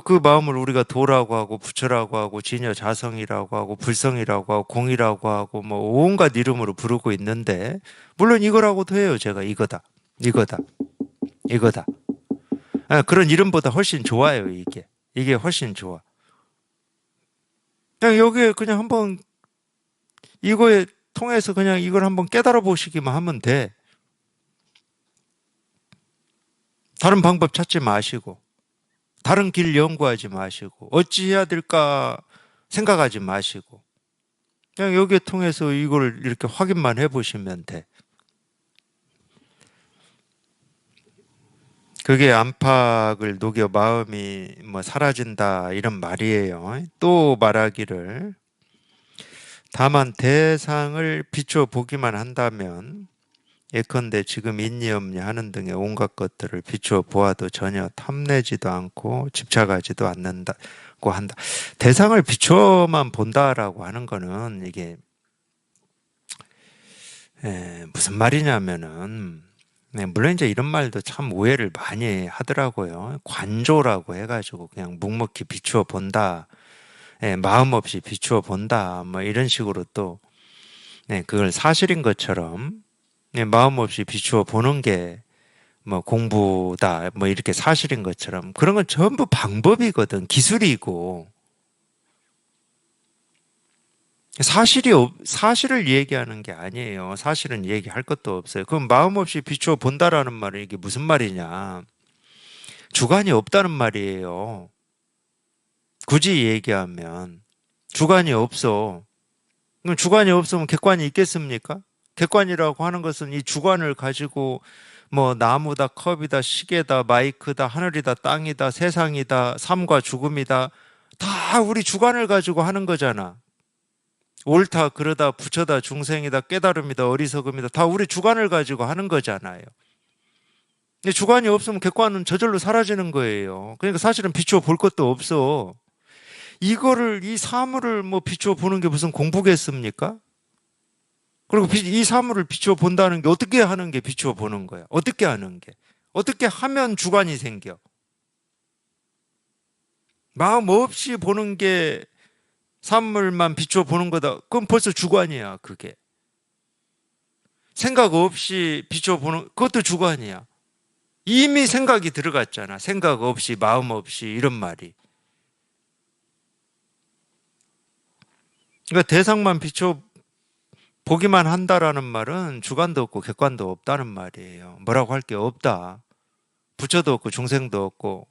그 마음을 우리가 도라고 하고 부처라고 하고 진여 자성이라고 하고 불성이라고 하고 공이라고 하고 뭐 온갖 이름으로 부르고 있는데 물론 이거라고도 해요. 제가 이거다. 이거다. 이거다. 그런 이름보다 훨씬 좋아요, 이게. 이게 훨씬 좋아. 그냥 여기에 그냥 한번 이거에 통해서 그냥 이걸 한번 깨달아 보시기만 하면 돼. 다른 방법 찾지 마시고, 다른 길 연구하지 마시고, 어찌해야 될까 생각하지 마시고, 그냥 여기에 통해서 이걸 이렇게 확인만 해 보시면 돼. 그게 안팎을 녹여 마음이 뭐 사라진다 이런 말이에요. 또 말하기를 다만 대상을 비추어 보기만 한다면 예컨대 지금 인이엄니 하는 등의 온갖 것들을 비추어 보아도 전혀 탐내지도 않고 집착하지도 않는다고 한다. 대상을 비추어만 본다라고 하는 거는 이게 무슨 말이냐면은 물론 이제 이런 말도 참 오해를 많이 하더라고요. 관조라고 해가지고 그냥 묵묵히 비추어 본다. 마음 없이 비추어 본다. 뭐 이런 식으로 또 그걸 사실인 것처럼 마음 없이 비추어 보는 게 뭐 공부다. 뭐 이렇게 사실인 것처럼 그런 건 전부 방법이거든. 기술이고. 사실을 얘기하는 게 아니에요. 사실은 얘기할 것도 없어요. 그럼 마음 없이 비추어 본다라는 말은 이게 무슨 말이냐. 주관이 없다는 말이에요. 굳이 얘기하면. 주관이 없어. 그럼 주관이 없으면 객관이 있겠습니까? 객관이라고 하는 것은 이 주관을 가지고 뭐 나무다, 컵이다, 시계다, 마이크다, 하늘이다, 땅이다, 세상이다, 삶과 죽음이다. 다 우리 주관을 가지고 하는 거잖아. 옳다, 그러다, 부처다, 중생이다, 깨달음이다, 어리석음이다. 다 우리 주관을 가지고 하는 거잖아요. 근데 주관이 없으면 객관은 저절로 사라지는 거예요. 그러니까 사실은 비추어 볼 것도 없어. 이 사물을 뭐 비추어 보는 게 무슨 공부겠습니까? 그리고 이 사물을 비추어 본다는 게 어떻게 하는 게 비추어 보는 거야? 어떻게 하는 게? 어떻게 하면 주관이 생겨? 마음 없이 보는 게 사물만 비추어 보는 거다. 그럼 벌써 주관이야, 그게. 생각 없이 비추어 보는, 그것도 주관이야. 이미 생각이 들어갔잖아. 생각 없이, 마음 없이, 이런 말이. 그러니까 대상만 비추어 보기만 한다라는 말은 주관도 없고 객관도 없다는 말이에요. 뭐라고 할 게 없다. 부처도 없고 중생도 없고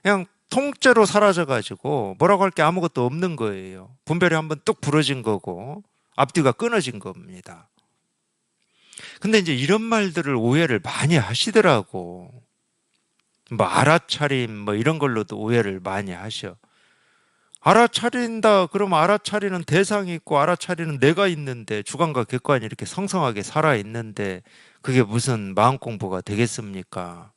그냥 통째로 사라져가지고 뭐라고 할 게 아무것도 없는 거예요. 분별이 한번 뚝 부러진 거고 앞뒤가 끊어진 겁니다. 근데 이제 이런 말들을 오해를 많이 하시더라고. 뭐 알아차림 뭐 이런 걸로도 오해를 많이 하셔. 알아차린다 그러면 알아차리는 대상이 있고 알아차리는 내가 있는데 주관과 객관이 이렇게 성성하게 살아 있는데 그게 무슨 마음 공부가 되겠습니까?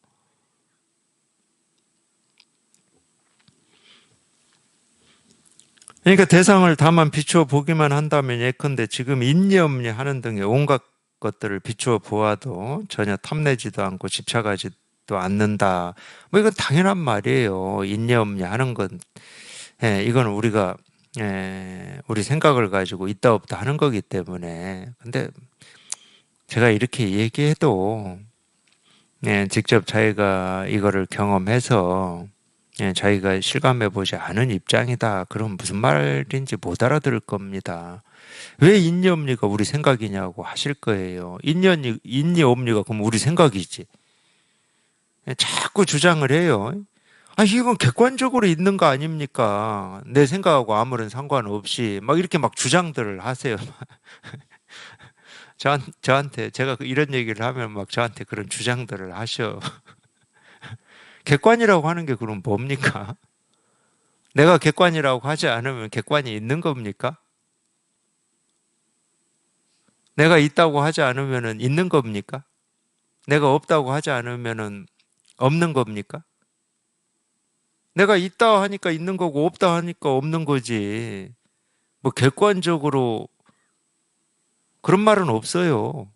그러니까 대상을 다만 비추어 보기만 한다면 예컨대 지금 인여음리 하는 등의 온갖 것들을 비추어 보아도 전혀 탐내지도 않고 집착하지도 않는다. 뭐 이건 당연한 말이에요. 인여음리 하는 건 이건 우리가 우리 생각을 가지고 있다 없다 하는 거기 때문에. 근데 제가 이렇게 얘기해도 직접 자기가 이거를 경험해서 자기가 실감해 보지 않은 입장이다. 그럼 무슨 말인지 못 알아들을 겁니다. 왜 인니엄니가 우리 생각이냐고 하실 거예요. 인니엄니가 그럼 우리 생각이지. 자꾸 주장을 해요. 아, 이건 객관적으로 있는 거 아닙니까? 내 생각하고 아무런 상관없이 막 이렇게 막 주장들을 하세요. 저한테 제가 이런 얘기를 하면 막 저한테 그런 주장들을 하셔. 객관이라고 하는 게 그럼 뭡니까? 내가 객관이라고 하지 않으면 객관이 있는 겁니까? 내가 있다고 하지 않으면 있는 겁니까? 내가 없다고 하지 않으면 없는 겁니까? 내가 있다 하니까 있는 거고 없다 하니까 없는 거지. 뭐 객관적으로 그런 말은 없어요.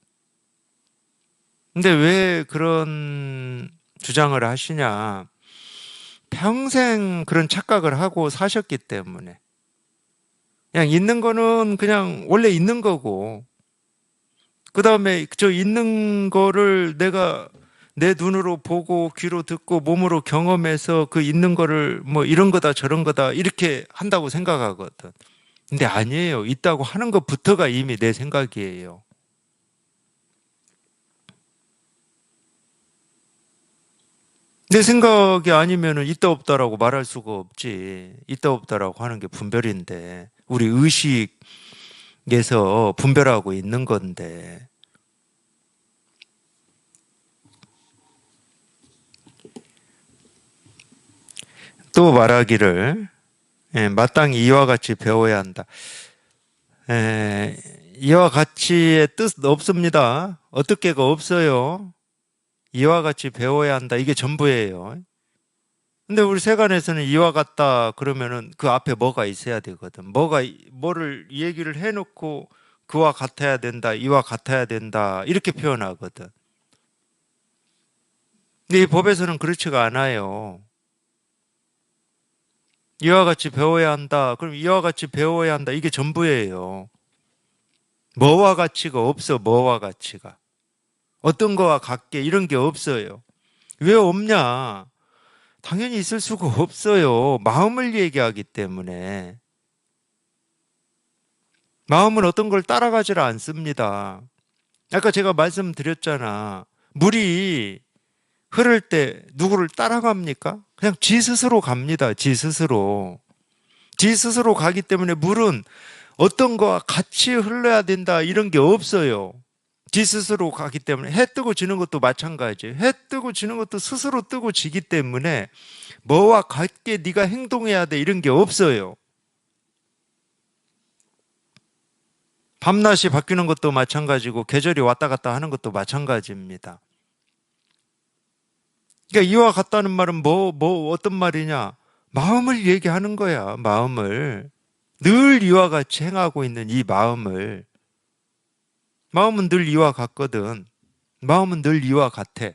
근데 왜 그런 주장을 하시냐? 평생 그런 착각을 하고 사셨기 때문에 그냥 있는 거는 그냥 원래 있는 거고 그 다음에 저 있는 거를 내가 내 눈으로 보고 귀로 듣고 몸으로 경험해서 그 있는 거를 뭐 이런 거다 저런 거다 이렇게 한다고 생각하거든. 근데 아니에요. 있다고 하는 것부터가 이미 내 생각이에요. 내 생각이 아니면은 있다 없다라고 말할 수가 없지. 있다 없다라고 하는 게 분별인데 우리 의식에서 분별하고 있는 건데 또 말하기를 마땅히 이와 같이 배워야 한다. 이와 같이의 뜻 없습니다. 어떻게가 없어요. 이와 같이 배워야 한다. 이게 전부예요. 근데 우리 세간에서는 이와 같다 그러면은 그 앞에 뭐가 있어야 되거든. 뭐를 얘기를 해놓고 그와 같아야 된다, 이와 같아야 된다 이렇게 표현하거든. 근데 이 법에서는 그렇지가 않아요. 이와 같이 배워야 한다. 그럼 이와 같이 배워야 한다. 이게 전부예요. 뭐와 같이가 없어. 뭐와 같이가. 어떤 거와 같게 이런 게 없어요. 왜 없냐? 당연히 있을 수가 없어요. 마음을 얘기하기 때문에. 마음은 어떤 걸 따라가지를 않습니다. 아까 제가 말씀드렸잖아. 물이 흐를 때 누구를 따라갑니까? 그냥 지 스스로 갑니다. 지 스스로. 지 스스로 가기 때문에 물은 어떤 거와 같이 흘러야 된다 이런 게 없어요. 지 스스로 가기 때문에 해 뜨고 지는 것도 마찬가지예요. 해 뜨고 지는 것도 스스로 뜨고 지기 때문에 뭐와 같게 네가 행동해야 돼 이런 게 없어요. 밤낮이 바뀌는 것도 마찬가지고 계절이 왔다 갔다 하는 것도 마찬가지입니다. 그러니까 이와 같다는 말은 어떤 말이냐? 마음을 얘기하는 거야, 마음을. 늘 이와 같이 행하고 있는 이 마음을. 마음은 늘 이와 같거든. 마음은 늘 이와 같아.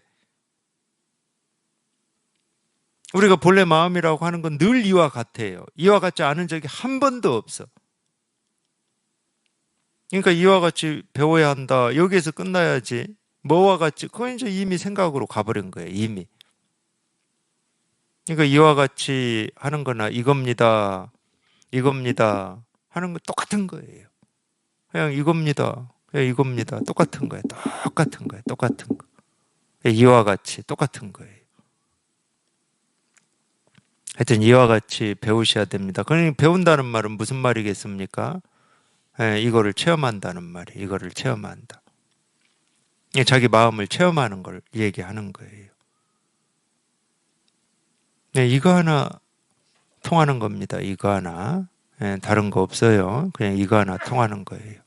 우리가 본래 마음이라고 하는 건 늘 이와 같아요. 이와 같지 않은 적이 한 번도 없어. 그러니까 이와 같이 배워야 한다. 여기에서 끝나야지. 뭐와 같이, 그건 이제 이미 생각으로 가버린 거예요, 이미. 그러니까 이와 같이 하는 거나 이겁니다 하는 거 똑같은 거예요. 그냥 이겁니다. 그냥 이겁니다. 똑같은 거예요. 똑같은 거예요. 똑같은 거. 이와 같이 똑같은 거예요. 하여튼 이와 같이 배우셔야 됩니다. 그러니 배운다는 말은 무슨 말이겠습니까? 이거를 체험한다는 말이에요. 이거를 체험한다. 자기 마음을 체험하는 걸 얘기하는 거예요. 이거 하나 통하는 겁니다. 이거 하나. 다른 거 없어요. 그냥 이거 하나 통하는 거예요.